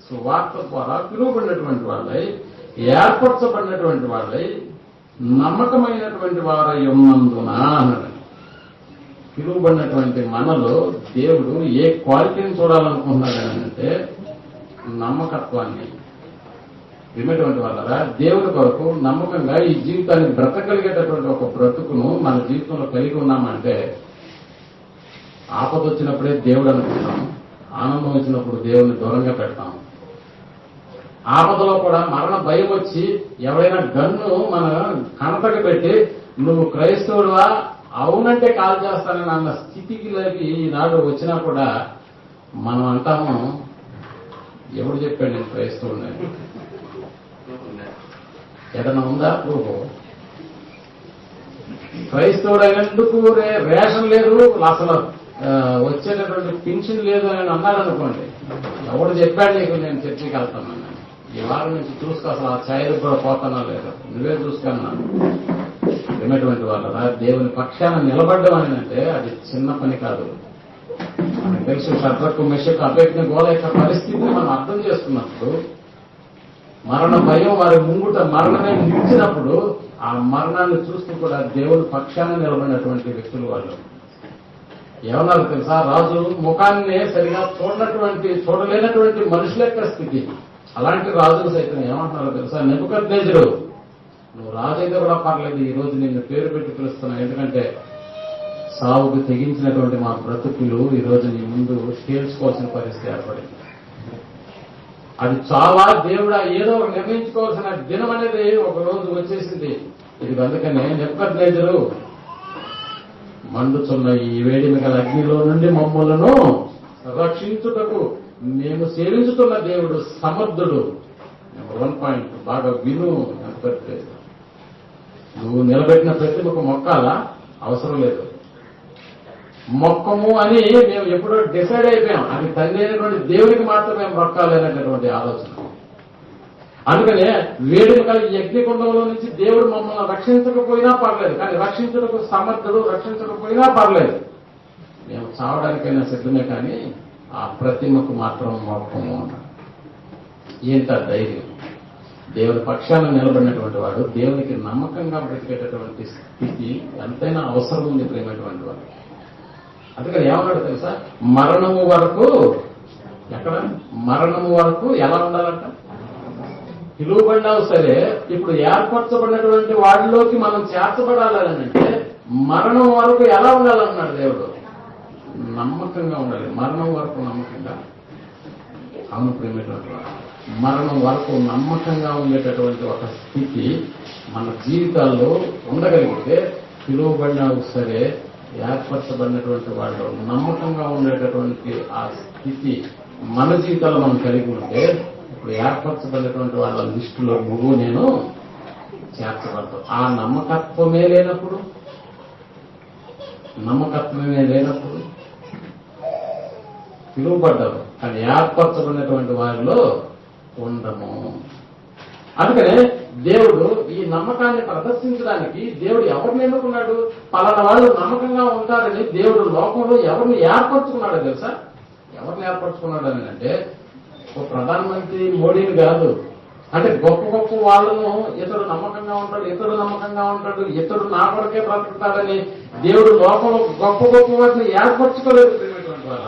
సువార్త ద్వారా పిలువబడినటువంటి వాళ్ళై, ఏర్పరచబడినటువంటి వాళ్ళై, నమ్మకమైనటువంటి వారై ఉన్నందున అన్నాడు. పిలువబడినటువంటి మనలో దేవుడు ఏ క్వాలిటీని చూడాలనుకుంటున్నాడంటే నమ్మకత్వాన్ని. విన్నటువంటి వాళ్ళరా, దేవుని కొరకు నమ్మకంగా ఈ జీవితాన్ని బ్రతకగలిగేటటువంటి ఒక బ్రతుకును మన జీవితంలో కలిగి ఉన్నామంటే, ఆపద వచ్చినప్పుడే దేవుడు అనుకుంటాం, ఆనందం వచ్చినప్పుడు దేవుని దూరంగా పెడతాం. ఆపదలో కూడా మరణ భయం వచ్చి ఎవరైనా గన్ను మన కనతకు పెట్టి నువ్వు క్రైస్తవుడువా, అవునంటే కాల్ చేస్తానని అన్న స్థితికి ఈనాడు వచ్చినా కూడా మనం అంటాము, ఎవడు చెప్పాడు నేను క్రైస్తవుడిని? ఏదైనా ఉందా ప్రూఫ్? క్రైస్తవుడు అయినందుకు రేషన్ లేదు, అసలు వచ్చేటటువంటి పింఛన్ లేదు అని అన్నాడు అనుకోండి, ఎవడు చెప్పాడు నీకు నేను చర్చికి వెళ్తాను? ఈ వారం నుంచి చూసుకో, అసలు ఆ ఛాయలకు కూడా పోతానా లేదు, నువ్వే చూసుకున్నాను. విన్నటువంటి వాళ్ళరా, దేవుని పక్షాన నిలబడ్డం అని అంటే అది చిన్న పని కాదు. మనకు తెలుసు, షడ్రకు మెషకు అభ్యర్థిని గోల యొక్క పరిస్థితిని మనం అర్థం చేసుకున్నప్పుడు, మరణ భయం వారి ముంగుట మరణమే నిలిచినప్పుడు ఆ మరణాన్ని చూస్తూ కూడా దేవుని పక్షాన నిలబడినటువంటి వ్యక్తులు వాళ్ళు. ఏమన్నారు తెలుసా? రాజు ముఖాన్ని సరిగా చూడలేనటువంటి మనుషుల యొక్క స్థితి. అలాంటి రాజులు సైతం ఏమంటున్నారో తెలుసా? నెబుకద్నెజరు, నువ్వు రాజు అయితే కూడా పర్లేదు, ఈ రోజు నిన్ను పేరు పెట్టి పిలుస్తున్నావు, ఎందుకంటే సావుకు తెగించినటువంటి మా బ్రతుకులు ఈ రోజు నీ ముందు తేల్చుకోవాల్సిన పరిస్థితి ఏర్పడింది. అది చాలా దేవుడా ఏదో నిర్ణయించుకోవాల్సిన దినం అనేది ఒక రోజు వచ్చేసింది. ఇది అందుకనే నెబుకద్నెజరు, మండుచున్న ఈ వేడిమి గల అగ్నిలో నుండి మమ్మలను రక్షించుటకు మేము సేవించుతున్న దేవుడు సమర్థుడు. నెంబర్ 1 పాయింట్ బాగా విను. నువ్వు నిలబెట్టిన ప్రతిమకు మొక్కాలా? అవసరం లేదు. మొక్కము అని మేము ఎప్పుడో డిసైడ్ అయిపోయాం, అది తండ్రి అయినటువంటి దేవుడికి మాత్రమే మొక్కాలి అనేటటువంటి ఆలోచన. అందుకనే వేడుక యజ్ఞకుండంలో నుంచి దేవుడు మమ్మల్ని రక్షించకపోయినా పర్లేదు, కానీ రక్షించడానికి సమర్థుడు, రక్షించకపోయినా పర్లేదు, మేము చావడానికైనా సిద్ధమే, కానీ ఆ ప్రతిమకు మాత్రం మొక్కము అంటారు. ఏంట ధైర్యం? దేవుని పక్షాన నిలబడినటువంటి వాడు, దేవునికి నమ్మకంగా బ్రతికేటటువంటి స్థితి ఎంతైనా అవసరం ఉంది ప్రేమైనటువంటి వాడు. అందుకని ఏమన్నాడు తెలుసా? మరణము వరకు, ఎక్కడ మరణము వరకు ఎలా ఉండాలంట? పిలువబడినావు సరే, ఇప్పుడు ఏర్పరచబడినటువంటి వాడిలోకి మనం చేర్చబడాలని అంటే మరణం వరకు ఎలా ఉండాలన్నాడు దేవుడు? నమ్మకంగా ఉండాలి. మరణం వరకు నమ్మకంగా. అవును ప్రేమైనటువంటి వాడు, మరణం వరకు నమ్మకంగా ఉండేటటువంటి ఒక స్థితి మన జీవితాల్లో ఉండగలిగితే, పిలువబడినావు సరే, ఏర్పరచబడినటువంటి వాళ్ళు నమ్మకంగా ఉండేటటువంటి ఆ స్థితి మన జీవితాల్లో మనం కలిగి ఉంటే, ఇప్పుడు ఏర్పరచబడినటువంటి వాళ్ళ లిస్టులో నువ్వు నేను చేర్చబడతావు. ఆ నమ్మకత్వమే లేనప్పుడు పిలువబడ్డారు, కానీ ఏర్పరచబడినటువంటి వారిలో ఉండము. అందుకనే దేవుడు ఈ నమ్మకాన్ని ప్రదర్శించడానికి దేవుడు ఎవరిని ఎన్నుకున్నాడు? పలానా వాళ్ళు నమ్మకంగా ఉంటారని దేవుడు లోకంలో ఎవరిని ఏర్పరచుకున్నాడో తెలుసా? ఎవరిని ఏర్పరచుకున్నాడు అని అంటే, ఒక ప్రధానమంత్రి మోడీని కాదు. అంటే గొప్ప గొప్ప వాళ్ళను ఇతడు నమ్మకంగా ఉంటాడు, ఇతడు నా కొరకే బ్రతుకుతాడని దేవుడు లోకంలో గొప్ప గొప్ప వాటిని ఏర్పరచుకోలేదు. వాళ్ళ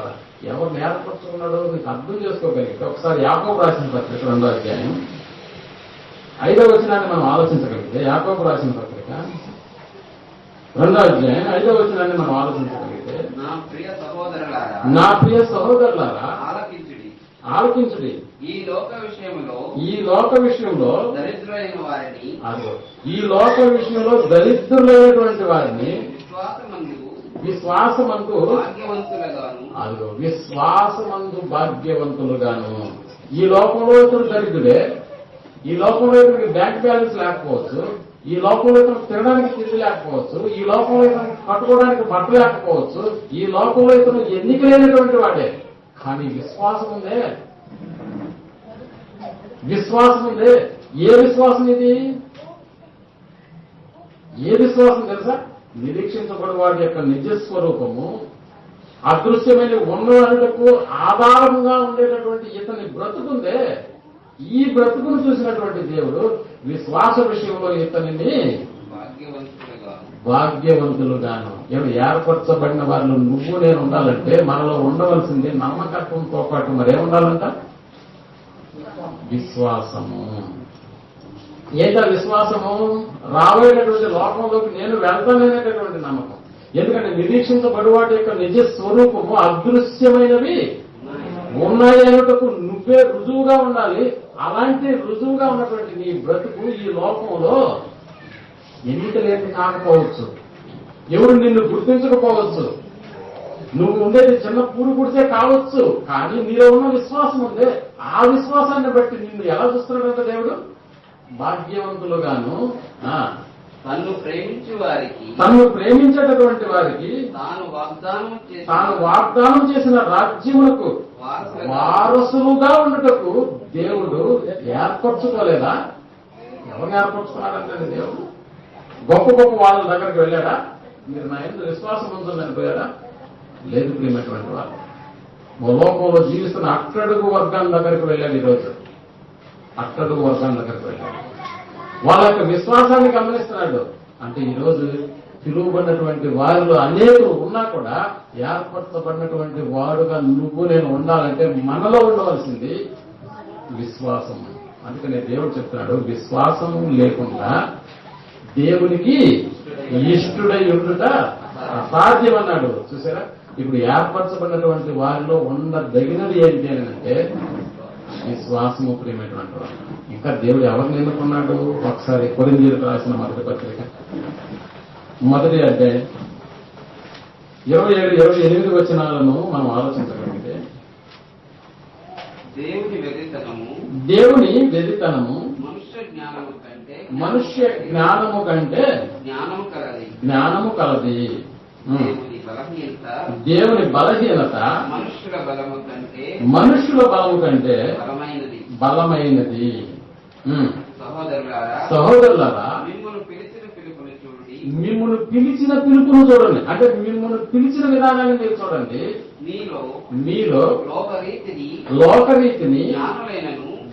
ఎవరిని ఏర్పరచుకున్నాడో మీకు అర్థం చేసుకోగలిగితే ఒకసారి యాకోబు రాసిన పత్రిక 2వ అధ్యాయం 5వ వచనాన్ని మనం ఆలోచించగలిగితే, యాకోబు రాసిన పత్రిక 2వ అధ్యాయం 5వ వచనాన్ని మనం ఆలోచించగలిగితే, నా ప్రియ సహోదరులారా ఆలోచించుడి, ఈ లోక విషయంలో దరిద్రులైన వారిని, ఈ లోక విషయంలో దరిద్రులైనటువంటి వారిని విశ్వాసమందు భాగ్యవంతులుగాను. ఈ లోకంలో ఇతడు దరిద్రుడే, ఈ లోకంలో ఇతనికి బ్యాంక్ బ్యాలెన్స్ లేకపోవచ్చు, ఈ లోకంలో ఇతను తినడానికి తిండి లేకపోవచ్చు, ఈ లోకంలో ఇతను కట్టుకోవడానికి బట్ట లేకపోవచ్చు, ఈ లోకంలో ఇతను ఎన్నిక లేనటువంటి వాడే, కానీ విశ్వాసం ఉందే. ఏ విశ్వాసం ఇది? ఏ విశ్వాసం తెలుసా? నిరీక్షించబడి వాడి యొక్క నిజస్వరూపము అదృశ్యమైన ఉన్నకు ఆధారంగా ఉండేటటువంటి ఇతని బ్రతుకుందే. ఈ బ్రతుకును చూసినటువంటి దేవుడు విశ్వాస విషయంలో ఇతనిని భాగ్యవంతులుగాను. ఏర్పరచబడిన వాళ్ళు నువ్వు నేను ఉండాలంటే మనలో ఉండవలసింది నమ్మకత్వంతో పాటు మరేముండాలంట? విశ్వాసము. ఏంటా విశ్వాసము? రాబోయేటటువంటి లోకంలోకి నేను వెళ్తాననేటటువంటి నమ్మకం. ఎందుకంటే నిరీక్షించబడి వాటి యొక్క నిజ స్వరూపము అదృశ్యమైనవి ఉన్నాయి అనేటకు నువ్వే రుజువుగా ఉండాలి. అలాంటి రుజువుగా ఉన్నటువంటి నీ బ్రతుకు ఈ లోకంలో ఎన్నిక లేని కాకపోవచ్చు, ఎవరు నిన్ను గుర్తించకపోవచ్చు, నువ్వు ఉండేది చిన్న పూరు గుడిసే కావచ్చు, కానీ నీలో ఉన్న విశ్వాసం ఉందే. ఆ విశ్వాసాన్ని బట్టి నిన్ను ఎలా చూస్తున్నాడంటే దేవుడు భాగ్యవంతులుగాను, తన్ను ప్రేమించేటటువంటి వారికి తాను వాగ్దానం చేసిన రాజ్యములకు వారసులుగా ఉండటకు దేవుడు ఏర్పరచుకోలేదా? ఎవరిని ఏర్పరచుకున్నాడంటే దేవుడు గొప్ప గొప్ప వాళ్ళ దగ్గరికి వెళ్ళాడా? మీరు నా ఎందుకు విశ్వాసం ఉందని పోయాడా? లేదు ప్రియమైనటువంటి వాళ్ళు. లోకంలో జీవిస్తున్న అట్టడుగు వర్గాల దగ్గరికి వెళ్ళాడు. ఈరోజు అట్టడుగు వర్గాల దగ్గరికి వెళ్ళాడు. వాళ్ళ యొక్క విశ్వాసాన్ని గమనిస్తున్నాడు. అంటే ఈరోజు పిలువబడినటువంటి వారిలో అనేకులు ఉన్నా కూడా ఏర్పరచబడినటువంటి వాడుగా నువ్వు నేను ఉండాలంటే మనలో ఉండవలసింది విశ్వాసం. అందుకనే దేవుడు చెప్తున్నాడు, విశ్వాసము లేకుండా దేవునికి ఇష్టుడై ఉండుట అసాధ్యమన్నాడు. చూసారా? ఇప్పుడు ఏర్పరచబడినటువంటి వారిలో ఉండదగినది ఏంటి అని అంటే విశ్వాసము ప్రియమైనటువంటి వారు. ఇంకా దేవుడు ఎవరిని ఎన్నుకున్నాడు? ఒకసారి కొరింథీయులకు రాసిన మొదటి పత్రిక 1వ అధ్యాయం 27-28 వచనాలను మనం ఆలోచించగలిగితే, దేవుని వెర్రితనము మనుష్య జ్ఞానము కంటే జ్ఞానము కలది. దేవుని బలహీనత మనుష్యుల బలము కంటే బలమైనది. సహోదరులారా మిమ్మల్ని పిలిచిన పిలుపుని చూడండి. మిమ్మల్ని పిలిచిన పిలుపును చూడండి. అంటే మిమ్మల్ని పిలిచిన విధానాన్ని మీరు చూడండి. మీలో లోకరీతిని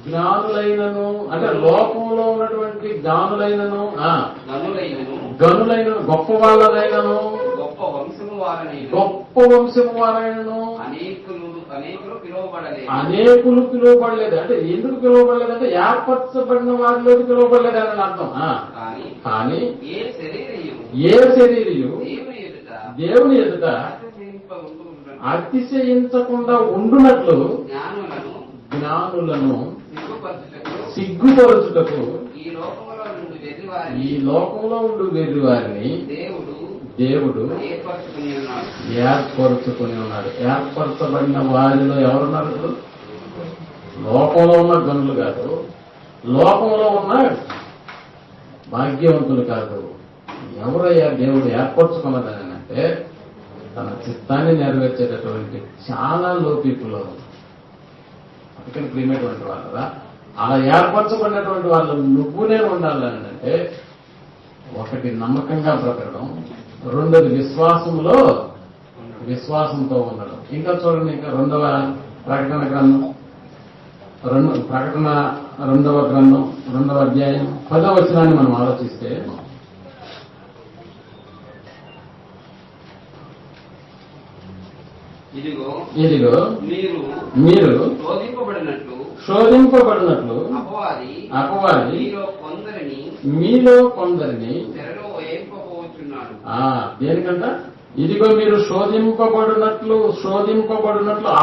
జ్ఞానులైనను అంటే లోకంలో ఉన్నటువంటి జ్ఞానులైనను గనులైనను గొప్ప వాళ్ళనైనను గొప్ప వంశము వారైనను అనేకులు పిలువబడలేదు. అంటే ఎందుకు పిలువబడలేదంటే ఏర్పరచబడిన వారిలోకి పిలువబడలేదు అని అర్థం. కానీ ఏ శరీరయు దేవుని ఎదుట అతిశయించకుండా ఉండునట్లు జ్ఞానులను సిగ్గుపరచుటకు ఈ లోకంలో ఉండు వెర్రి వారిని దేవుడు ఏర్పరచుకుని ఉన్నాడు. ఏర్పరచబడిన వారిలో ఎవరున్నారు? ఇప్పుడు లోకంలో ఉన్న గనులు కాదు, లోకంలో ఉన్న భాగ్యవంతులు కాదు. ఎవరయ్యా దేవుడు ఏర్పరచుకున్నదని అంటే తన చిత్తాన్ని నెరవేర్చేటటువంటి చాలా లో పీపుల్. అందుకని ప్రియమైనటువంటి వాళ్ళరా, అలా ఏర్పరచబడినటువంటి వాళ్ళు నువ్వునే ఉండాలని అంటే ఒకటి నమ్మకంగా బ్రతకడం, రెండోది విశ్వాసంతో ఉండడం. ఇంకా చూడండి, ఇంకా రెండవ ప్రకటన గ్రంథం 2వ అధ్యాయం 10వ వచనాన్ని మనం ఆలోచిస్తే, ఇదిగో మీరు శోధింపబడినట్లు అపవాది మీలో కొందరిని దేనికంట? ఇదిగో మీరు శోధింపబడినట్లు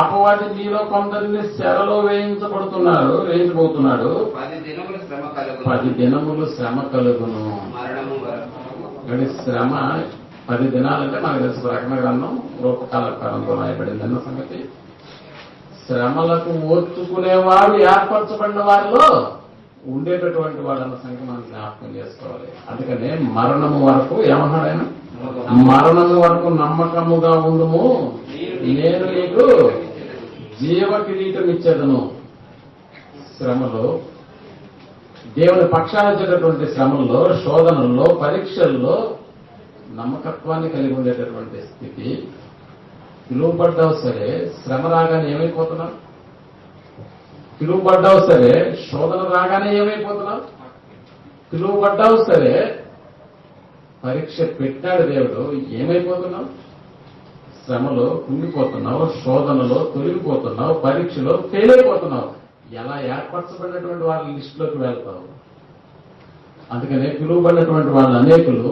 అపవాది మీలో కొందరిని చెరలో వేయించబోతున్నాడు. 10 దినములు శ్రమ కలుగును. శ్రమ 10 దినాలంటే నాకు తెలిసి ప్రకటన గ్రంథం రూపకాలంతో రాయబడింది అన్న సంగతి. శ్రమలకు ఓర్చుకునేవాడు ఏర్పరచబడిన వారిలో ఉండేటటువంటి వాడు అన్న సంగతి మనం జ్ఞాపకం చేసుకోవాలి. అందుకనే మరణము వరకు ఏమన్నాడైనా, మరణము వరకు నమ్మకముగా ఉండుము, నేను నీకు జీవ కిరీటం ఇచ్చేదను. శ్రమలో దేవుని పక్షాన వచ్చేటటువంటి శ్రమల్లో, శోధనల్లో, పరీక్షల్లో నమ్మకత్వాన్ని కలిగి ఉండేటటువంటి స్థితి. పిలువబడ్డావు సరే శ్రమ రాగానే ఏమైపోతున్నావు? పిలువబడ్డావు సరే శోధన రాగానే ఏమైపోతున్నావు? పిలువబడ్డావు సరే పరీక్ష పెట్టాడు దేవుడు, ఏమైపోతున్నావు? శ్రమలో కుంగిపోతున్నావు, శోధనలో తొలగిపోతున్నావు, పరీక్షలో ఫెయిల్ అయిపోతున్నావు. ఎలా ఏర్పరచబడినటువంటి వాళ్ళ లిస్టులోకి వెళ్తావు? అందుకనే పిలువబడినటువంటి వాళ్ళు అనేకులు,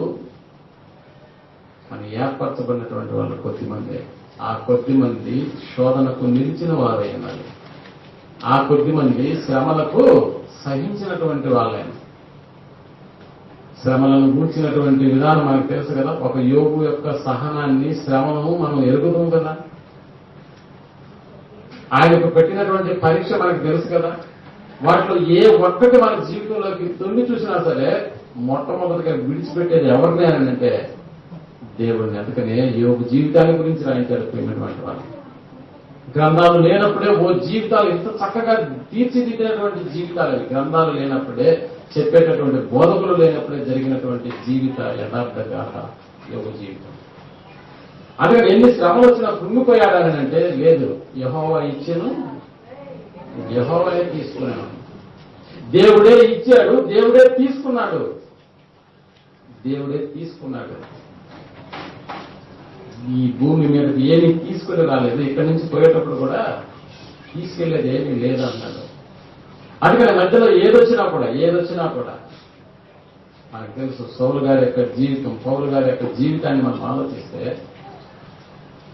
అని ఏర్పరచబడినటువంటి వాళ్ళు కొద్దిమంది. ఆ కొద్దిమంది శోధనకు నిలిచిన వారై ఉన్నారు. ఆ కొద్దిమంది శ్రమలకు సహించినటువంటి వాళ్ళైన. శ్రమలను గూర్చినటువంటి విధానం మనకు తెలుసు కదా. ఒక యోగు యొక్క సహనాన్ని, శ్రమను మనం ఎరుగుతాం కదా. ఆయనకు పెట్టినటువంటి పరీక్ష మనకు తెలుసు కదా. వాటిలో ఏ ఒక్కటి మన జీవితంలోకి తొంగి చూసినా సరే మొట్టమొదటిగా విడిచిపెట్టేది ఎవరిని అని అంటే దేవుడిని. అందుకనే యోగు జీవితాల గురించి రాయించాడు ప్రేమైనటువంటి వాళ్ళు. గ్రంథాలు లేనప్పుడే ఓ జీవితాలు ఇంత చక్కగా తీర్చిదిద్దినటువంటి జీవితాలు అవి. గ్రంథాలు లేనప్పుడే, చెప్పేటటువంటి బోధకులు లేనప్పుడే జరిగినటువంటి జీవిత యథార్థగాథ యోగ జీవితం. అందుకని ఎన్ని శ్రమలు వచ్చినా కృంగిపోయాడని అంటే లేదు, యెహోవా ఇచ్చెను, యెహోవాయే తీసుకున్నాడు. దేవుడే ఇచ్చాడు, దేవుడే తీసుకున్నాడు. దేవుడే తీసుకున్నాడు. ఈ భూమి మీదకి ఏమీ తీసుకుని రాలేదు. ఇక్కడి నుంచి పోయేటప్పుడు కూడా తీసుకెళ్లేది ఏమీ లేదన్నాడు. అందుకని మధ్యలో ఏదొచ్చినా కూడా మనకు తెలుసు. సౌలు గారి యొక్క జీవితం, పౌలు గారి యొక్క జీవితాన్ని మనం ఆలోచిస్తే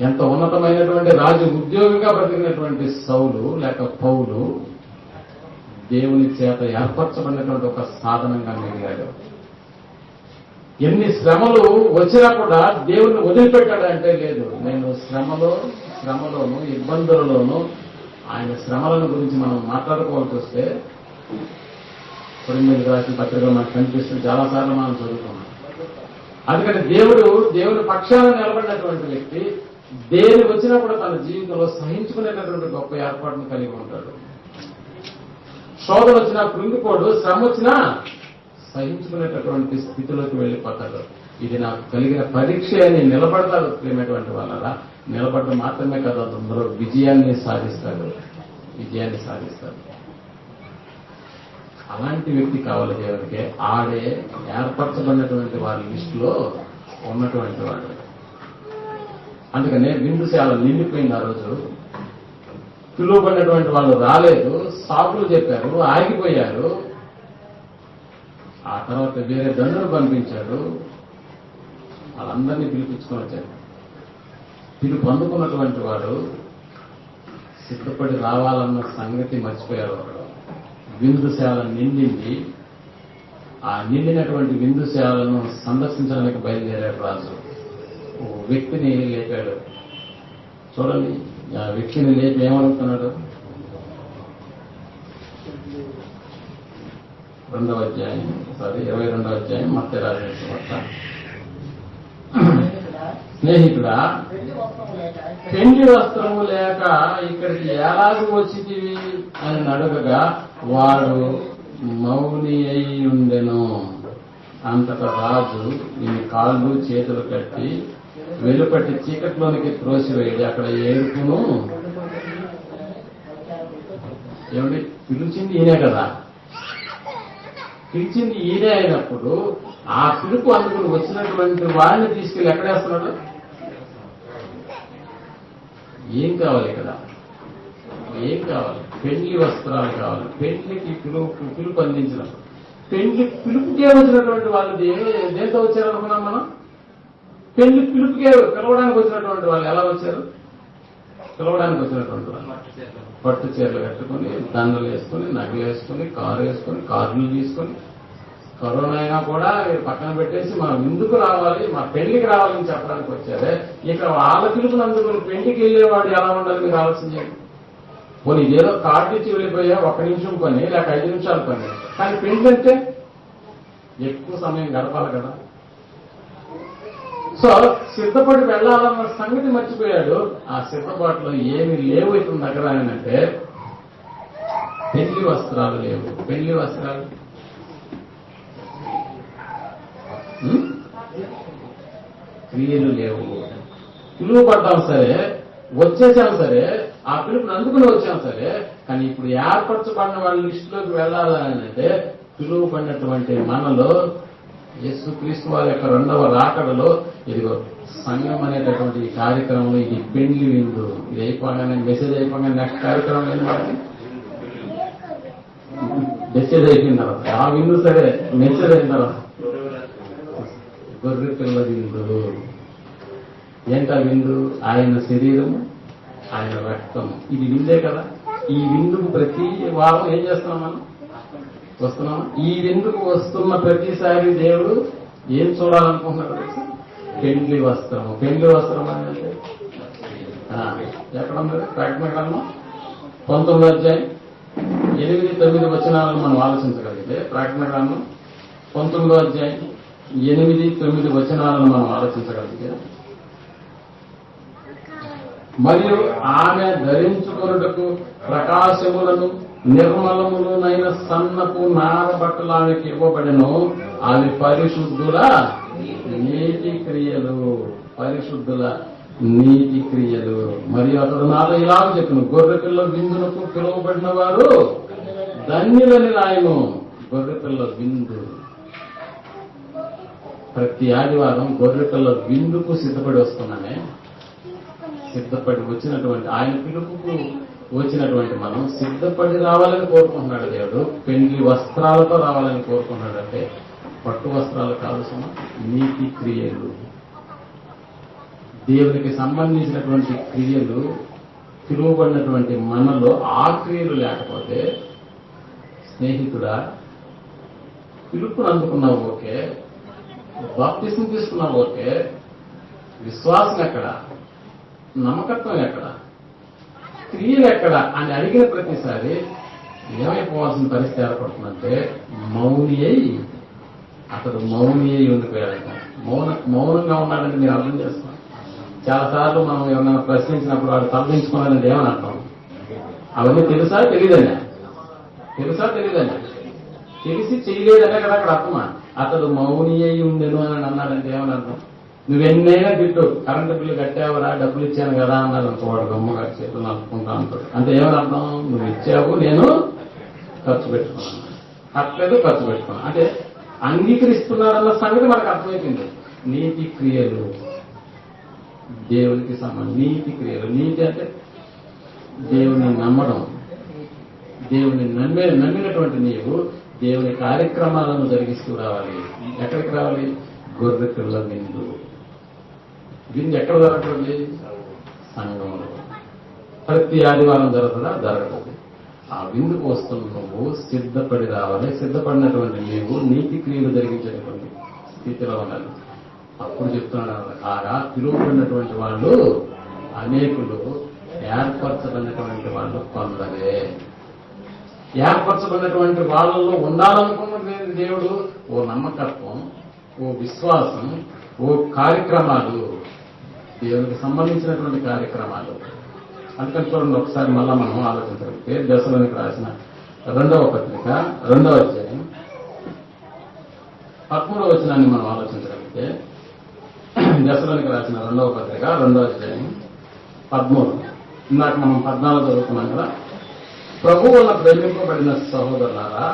ఎంత ఉన్నతమైనటువంటి రాజు ఉద్యోగిగా బ్రతికినటువంటి సౌలు లేక పౌలు దేవుని చేత ఏర్పరచబడినటువంటి ఒక సాధనంగా మిగిలాడు. ఎన్ని శ్రమలు వచ్చినా కూడా దేవుడిని వదిలిపెట్టాడంటే లేదు. నేను శ్రమలోను ఇబ్బందులలోనూ ఆయన శ్రమలను గురించి మనం మాట్లాడుకోవాల్సి వస్తే కొరింథీయులకు రాసిన పత్రికలో మనకు కనిపిస్తుంది. చాలాసార్లు మనం చదువుకున్నాం. అందుకని దేవుని పక్షాన నిలబడినటువంటి వ్యక్తి దేని వచ్చినా కూడా తన జీవితంలో సహించుకునేటటువంటి గొప్ప ఏర్పాటును కలిగి ఉంటాడు. శోధన వచ్చినా కృంగిపోడు, శ్రమ వచ్చినా సహించుకునేటటువంటి స్థితిలోకి వెళ్ళిపోతాడు. ఇది నాకు కలిగిన పరీక్ష అని నిలబడతాడు. ప్రేమటువంటి వాళ్ళ నిలబడడం మాత్రమే కాదు, అందులో విజయాన్ని సాధిస్తాడు. అలాంటి వ్యక్తి కావాలి దేవుడికి. ఆడే ఏర్పరచబడినటువంటి వారి లిస్టులో ఉన్నటువంటి వాడు. అందుకనే విందుశాల నిండిపోయింది. ఆ రోజు పిలువబడినటువంటి వాళ్ళు రాలేదు, సాకులు చెప్పారు, ఆగిపోయారు. ఆ తర్వాత వేరే దండును పంపించాడు, వాళ్ళందరినీ పిలిపించుకొని వచ్చాడు. పిలుపు అందుకున్నటువంటి వాడు సిద్ధపడి రావాలన్న సంగతి మర్చిపోయారు. ఒకడు విందుశాల నిండింది. ఆ నిండినటువంటి విందుశాలను సందర్శించడానికి బయలుదేరాడు రాజు. ఓ వ్యక్తిని లేపాడు. చూడండి, ఆ వ్యక్తిని లేపి ఏమనుకున్నాడు? 22వ అధ్యాయం మత్తయి రాసిన సువార్త. స్నేహితుడా, పెండ్లి వస్త్రము లేక ఇక్కడికి ఎలాగూ వచ్చితివి అని అడగగా వాడు మౌని అయి ఉండెను. అంతటా రాజు ఈయన కాళ్ళు చేతులు కట్టి వెలుపట్టి చీకట్లోనికి త్రోసివేయడి. అక్కడ ఏడుపును. ఏమండి, పిలిచింది ఈయనే కదా. పిలిచింది ఈయనే అయినప్పుడు ఆ పిలుపు అందుకుని వచ్చినటువంటి వాడిని తీసుకెళ్లి ఎక్కడేస్తున్నాడు? ఏం కావాలి ఇక్కడ? ఏం కావాలి? పెళ్లి వస్త్రాలు కావాలి. పెళ్లికి పిలుపు అందించినప్పుడు, పెళ్లి పిలుపుకే వచ్చినటువంటి వాళ్ళు దేంతో వచ్చారనుకున్నాం మనం? పెళ్లి పిలుపుకే పిలవడానికి వచ్చినటువంటి వాళ్ళు ఎలా వచ్చారు? పిలవడానికి వచ్చినటువంటి వాళ్ళు పట్టు చీరలు కట్టుకుని, దండలు వేసుకుని, నగలు వేసుకుని, కారు వేసుకుని, కార్లు తీసుకుని, కరోనా అయినా కూడా పక్కన పెట్టేసి మనం ఎందుకు రావాలి, మా పెళ్లికి రావాలని చెప్పడానికి వచ్చారే. ఇక వాళ్ళ పిలుపుని అందుకుని పెళ్లికి వెళ్ళేవాడు ఎలా ఉండాలి మీరు ఆలోచించండి. పోనీ ఇదేదో కార్డు ఇచ్చి వెళ్ళిపోయా 1 నిమిషం పని, లేక 5 నిమిషాల పని. కానీ పెళ్లి అంటే ఎక్కువ సమయం గడపాలి కదా. సో సిద్ధపడి వెళ్లాలన్న సంగతి మర్చిపోయాడు. ఆ సిద్ధపాటులో ఏమి లేవు ఇతని దగ్గర అంటే పెళ్లి వస్త్రాలు లేవు. పెళ్లి వస్త్రాలు క్రియలు లేవు. పిలువపడ్డాం సరే, వచ్చేసాం సరే, ఆ పిలుపుని అందుకుని వచ్చాం సరే, కానీ ఇప్పుడు ఏర్పరచబడిన వాళ్ళ లిస్టులోకి వెళ్లాలని అంటే పిలువబడినటువంటి మనలో యేసుక్రీస్తు వారి యొక్క 2వ రాకడలో ఇదిగో సంఘం అనేటటువంటి ఈ కార్యక్రమంలో ఇది పెండ్లి విందు. ఇది అయిపోగానే మెసేజ్ అయిపోగానే నెక్స్ట్ కార్యక్రమం ఏంటి? మనకి మెసేజ్ అయిపోయిన తర్వాత ఆ విందు సరే, మెసేజ్ అయిన తర్వాత గొర్రె పిల్ల విందు. ఏంటా విందు? ఆయన శరీరము, ఆయన రక్తము. ఇది విందే కదా. ఈ విందుకు ప్రతి వారం ఏం చేస్తున్నాం మనం? వస్తున్నాం. ఈ విందుకు వస్తున్న ప్రతిసారి దేవుడు ఏం చూడాలనుకుంటున్నాడు? పెండ్లి వస్త్రము. పెండ్లి వస్త్రం అంటే ఎక్కడ ఉంది? ప్రకటన గ్రంథం 19వ అధ్యాయం 8-9 వచనాలను మనం ఆలోచించగలిగితే, ప్రకటన గ్రంథం 19వ అధ్యాయం 8-9 వచనాలను మనం ఆలోచించగలిగితే, మరియు ఆమె ధరించుకొనుటకు ప్రకాశములను నిర్మలములునైన సన్నపు నార బట్టలు ఆమెకి ఇవ్వబడెను. అవి పరిశుద్ధుల నీతి క్రియలు. పరిశుద్ధుల నీతి క్రియలు. మరియు అతడు నాతో ఇలాగ చెప్పిన, గొర్రెపిల్ల విందునకు పిలువబడిన వారు ధన్యులని రాయను. గొర్రెపిల్ల విందు. ప్రతి ఆదివారం గొర్రెపిల్ల విందుకు సిద్ధపడి వస్తున్నానే. సిద్ధపడి వచ్చినటువంటి ఆయన పిలుపుకు వచ్చినటువంటి మనం సిద్ధపడి రావాలని కోరుకుంటున్నాడు దేవుడు. పెండ్లి వస్త్రాలతో రావాలని కోరుకుంటున్నాడు. అంటే పట్టు వస్త్రాలు కావలసిన నీతి క్రియలు, దేవునికి సంబంధించినటువంటి క్రియలు పిలువబడినటువంటి మనలో ఆ క్రియలు లేకపోతే, స్నేహితుడా, పిలుపును అందుకున్నావు ఓకే, బాప్తిస్మం తీసుకున్నావు ఓకే, విశ్వాసం ఎక్కడ, నమ్మకత్వం ఎక్కడ, క్రియలు ఎక్కడ అని అడిగిన ప్రతిసారి ఏమైపోవాల్సిన పరిస్థితి ఏర్పడుతుందంటే మౌని అయి, అతడు మౌని అయి ఉండిపోయాడంట. మౌనంగా ఉన్నాడంటే మీరు అర్థం చేస్తున్నారు. చాలాసార్లు మనం ఏమన్నా ప్రశ్నించినప్పుడు వాడు తలదించుకున్నాడంటే ఏమని అంటాం? అవన్నీ తెలుసా తెలియదనే? తెలుసా తెలియదండి? తెలిసి చేయలేదనే కదా అక్కడ అర్థమా. అతడు మౌని అయి ఉండెను అని అన్నాడంటే ఏమని అర్థం? నువ్వెన్నైనా తిట్టు, కరెంటు బిల్లు కట్టావురా, డబ్బులు ఇచ్చాను కదా అన్నాడు అనుకో, వాడు గమ్ముగా చేతులు నలుపుకుంటా అంటాడు. అంటే ఏమని అర్థం? నువ్వు ఇచ్చావు, నేను ఖర్చు పెట్టుకున్నాను, కట్టలేదు, ఖర్చు పెట్టుకున్నాను. అంటే అంగీకరిస్తున్నారన్న సంగతి మనకు అర్థమైపోయింది. నీతి క్రియలు దేవునికి సంబంధం. నీతి క్రియలు, నీతి అంటే దేవుని నమ్మడం. దేవుని నమ్మినటువంటి నీవు దేవుని కార్యక్రమాలను జరిగిస్తూ రావాలి. ఎక్కడికి రావాలి? గొర్రె పిల్ల విందు. విందు ఎక్కడ జరుగుతుంది? సంఘంలో. ప్రతి ఆదివారం జరుగుతుందా? జరగదు. ఆ విందుకు వస్తున్న నువ్వు సిద్ధపడి రావాలి. సిద్ధపడినటువంటి నీవు నీతి క్రియలు జరిగించేటువంటి స్థితిలో ఉండాలి. అప్పుడు చెప్తున్నాడు, కాగా పిలువబడినటువంటి వాళ్ళు అనేకులు, ఏర్పరచబడినటువంటి వాళ్ళు కొందరే. ఏర్పరచబడినటువంటి వాళ్ళలో ఉండాలనుకున్నది దేవుడు ఓ నమ్మకత్వం, ఓ విశ్వాసం, ఓ కార్యక్రమాలు, దేవునికి సంబంధించినటువంటి కార్యక్రమాలు. అందుకని చూడండి, ఒకసారి మళ్ళా మనం ఆలోచించగలిగితే దశలోనికి రాసిన 2వ పత్రిక 2వ అధ్యాయం 13వ వచనాన్ని మనం ఆలోచించగలిగితే, దశలోనికి రాసిన 2వ పత్రిక 2వ అధ్యాయం 13. ఇందాక మనం 14 చదువుకున్నాం కదా. ప్రభు వల్ల ప్రేమింపబడిన సహోదరులారా,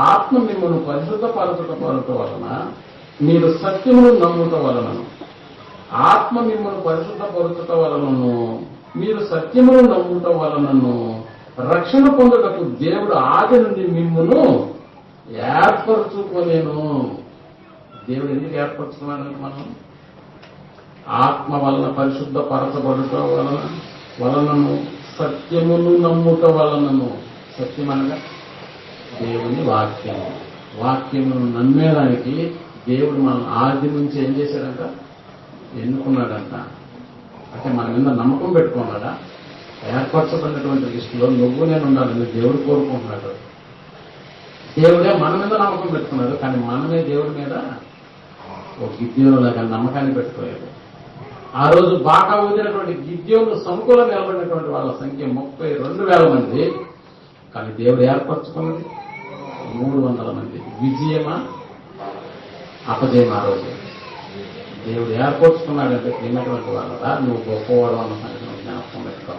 ఆత్మ మిమ్మల్ని పరిశుద్ధపరచుట వలన మీరు సత్యమును నమ్ముట వలనను, ఆత్మ మిమ్మల్ని పరిశుద్ధపరచుట వలనను మీరు సత్యమును నమ్ముట వలనను రక్షణ పొందుటకు దేవుడు ఆది నుండి మిమ్మును ఏర్పరచుకోలేను. దేవుడు ఎందుకు ఏర్పరచుకున్నాడంటే, మనం ఆత్మ వలన పరిశుద్ధపరచబడుట వలనను సత్యమును నమ్ముట వలనను. సత్యం అనగా దేవుని వాక్యం. వాక్యమును నమ్మేదానికి దేవుడు మనం ఆది నుంచి ఏం చేశాడంట? ఎన్నుకున్నాడంట. అంటే మన మీద నమ్మకం పెట్టుకున్నాడా? ఏర్పరచబడినటువంటి లిస్టులో నువ్వు నేను ఉండాలని దేవుడు కోరుకుంటున్నాడు. దేవుడే మన మీద నమ్మకం పెట్టుకున్నాడు, కానీ మనమే దేవుడి మీద ఒక గిద్యోను లాగా నమ్మకాన్ని పెట్టుకోలేదు. ఆ రోజు బాగా ఊదినటువంటి గిద్యోను సంకులం నిలబడినటువంటి వాళ్ళ సంఖ్య 32,000 మంది. కానీ దేవుడు ఏర్పరచుకున్నది 300 మంది. విజయమా అపజయం? ఆ రోజు దేవుడు ఏర్పరచుకున్నాడంటే తిన్నటువంటి వాళ్ళ నువ్వు గొప్పవాడు అన్న సంగతి జ్ఞాపకం పెట్టుకో.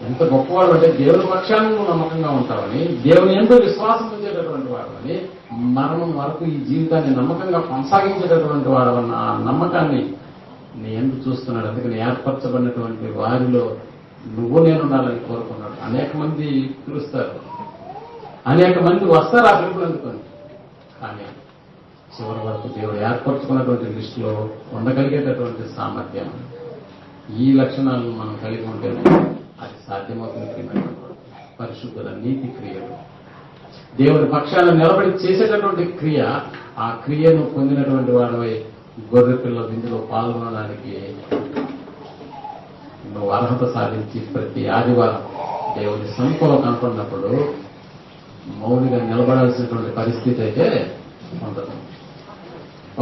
ఎంత గొప్పవాడు అంటే దేవుని పక్షాన్ని నువ్వు నమ్మకంగా ఉంటావని, దేవుని ఎంతో విశ్వాసం ఉంచేటటువంటి వాడవని, మరణం వరకు ఈ జీవితాన్ని నమ్మకంగా కొనసాగించేటటువంటి వాడవన్న ఆ నమ్మకాన్ని నీ ఎందుకు చూస్తున్నాడు. అందుకని ఏర్పరచబడినటువంటి వారిలో నువ్వు నేను ఉండాలని కోరుకున్నాడు. అనేక మంది పిలుస్తారు, అనేక మంది వస్తారు ఆ పిలుపులు అందుకొని, కానీ చివరి వరకు దేవుడు ఏర్పరచుకున్నటువంటి లిస్టులో ఉండగలిగేటటువంటి సామర్థ్యం, ఈ లక్షణాలను మనం కలిగి ఉంటేనే అది సాధ్యమవుతుంది. పరిశుద్ధుల నీతి క్రియలు, దేవుడి పక్షాన్ని నిలబడి చేసేటటువంటి క్రియ, ఆ క్రియను పొందినటువంటి వాడివై గొర్రె పిల్ల విందులో పాల్గొనడానికి నువ్వు అర్హత సాధించి ప్రతి ఆదివారం దేవుడి సముఖంలో కనపడినప్పుడు మౌనిగా నిలబడాల్సినటువంటి పరిస్థితి అయితే ఉండదు.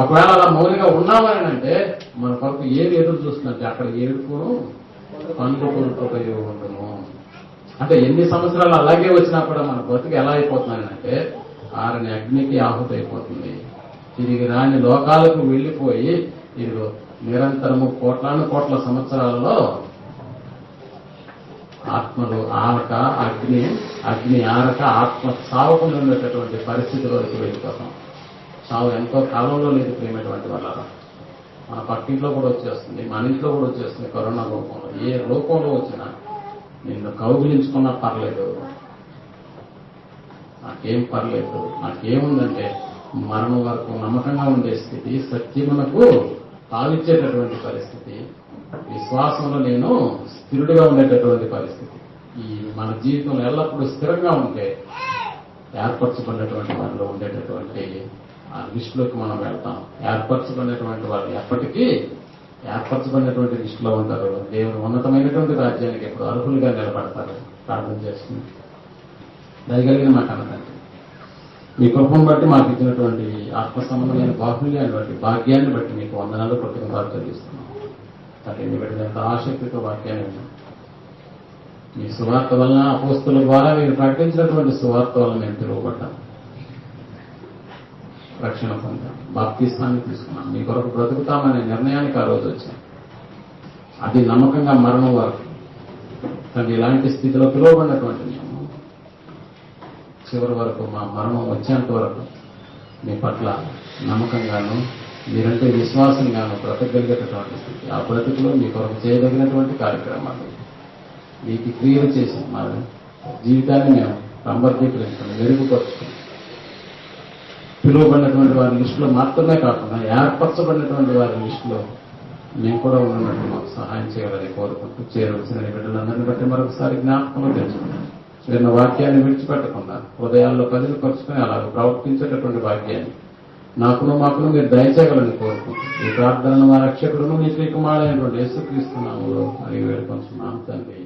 ఒకవేళ అలా మౌనిగా ఉన్నామని అంటే మన కొరకు ఏది ఎదురు చూస్తుందంటే అక్కడ ఏడుపును పండ్లు కొనుక్కోపోయి ఉండను. అంటే ఎన్ని సంవత్సరాలు అలాగే వచ్చినా కూడా మన బతుకు ఎలా అయిపోతున్నానంటే ఆరని అగ్నికి ఆహుతి అయిపోతుంది. తిరిగి రాని లోకాలకు వెళ్లిపోయి ఇదిగో నిరంతరము కోట్ల సంవత్సరాలలో ఆత్మలు ఆరక అగ్ని ఆరక ఆత్మ సావకుండా ఉండేటటువంటి పరిస్థితిలోకి వెళ్ళిపోతాం. సావు ఎంతో కాలంలో లేదు ప్రేమటువంటి వాళ్ళ. మన పక్కింట్లో కూడా వచ్చేస్తుంది, మన ఇంట్లో కూడా వచ్చేస్తుంది. కరోనా రూపంలో ఏ రూపంలో వచ్చినా నిన్ను కౌగిలించుకున్నా పర్లేదు, నాకేం పర్లేదు, నాకేముందంటే మరణం వరకు నమ్మకంగా ఉండే స్థితి, సత్యమునకు తావిచ్చేటటువంటి పరిస్థితి, విశ్వాసంలో నేను స్థిరుడిగా ఉండేటటువంటి పరిస్థితి. ఈ మన జీవితంలో ఎల్లప్పుడూ స్థిరంగా ఉంటే ఏర్పరచబడినటువంటి వారిలో ఉండేటటువంటి ఆ లిస్టులోకి మనం వెళ్తాం. ఏర్పరచబడినటువంటి వాళ్ళు ఎప్పటికీ ఏర్పరచబడినటువంటి లిస్టులో ఉంటారు. దేవుడు ఉన్నతమైనటువంటి రాజ్యానికి ఎప్పుడు అర్హులుగా నిలబడతారు. ప్రార్థన చేస్తుంది. దయగలిగిన మాట అన్నదండి, మీ కృపను బట్టి మాకు ఇచ్చినటువంటి ఆత్మ సంబంధమైన బాహుల్యాన్ని బట్టి, భాగ్యాన్ని బట్టి మీకు వందనాలు కృతజ్ఞతలు చెల్లిస్తున్నాం. తండ్రి, నీ బిడ్డలు ఎంత ఆసక్తితో వాక్యాన్ని మీ సువార్త వలన అపోస్తుల ద్వారా మీరు ప్రకటించినటువంటి సువార్త వలన మేము పిలువబడ్డాం, రక్షణ పొందాం, బాప్తిస్మాన్ని తీసుకున్నాం, మీ కొరకు బ్రతుకుతామనే నిర్ణయానికి ఆ రోజు వచ్చాం. అది నమ్మకంగా మరణం వరకు. కానీ ఇలాంటి స్థితిలో పిలువబడినటువంటి మేము చివరి వరకు మా మరణం వచ్చేంత వరకు మీ పట్ల నమ్మకంగాను మీరంటే విశ్వాసంగాను బ్రతకగలిగేటటువంటి స్థితి. ఆ బ్రతుకులో మీ కొరకు చేయదగినటువంటి కార్యక్రమాలు మీకు క్రియలు చేసి మా జీవితాన్ని మేము క్రమబద్ధీకరించుకుని మెరుగుపరుచుకుని పిలువబడినటువంటి వారి లిస్టులో మాత్రమే కాకుండా ఏర్పరచబడినటువంటి వారి లిస్టులో మేము కూడా ఉన్నట్టు మాకు సహాయం చేయాలని కోరుకుంటూ చేరవలసిన బిడ్డలందరినీ బట్టి మరొకసారి జ్ఞాపకంలో తెచ్చుకున్నాం. విన్న వాక్యాన్ని విడిచిపెట్టకుండా హృదయాల్లో కదిలి పరుచుకుని అలాగ ప్రవర్తించేటటువంటి వాక్యాన్ని నాకును మాకును మీరు దయచేయాలని కోరుకుంటూ ఈ ప్రార్థనను మా రక్షకుడును మీ శ్రీ కుమారుడైనటువంటి యేసుక్రీస్తు నామములో అడిగి వేడుకొంటున్నాం తండ్రి.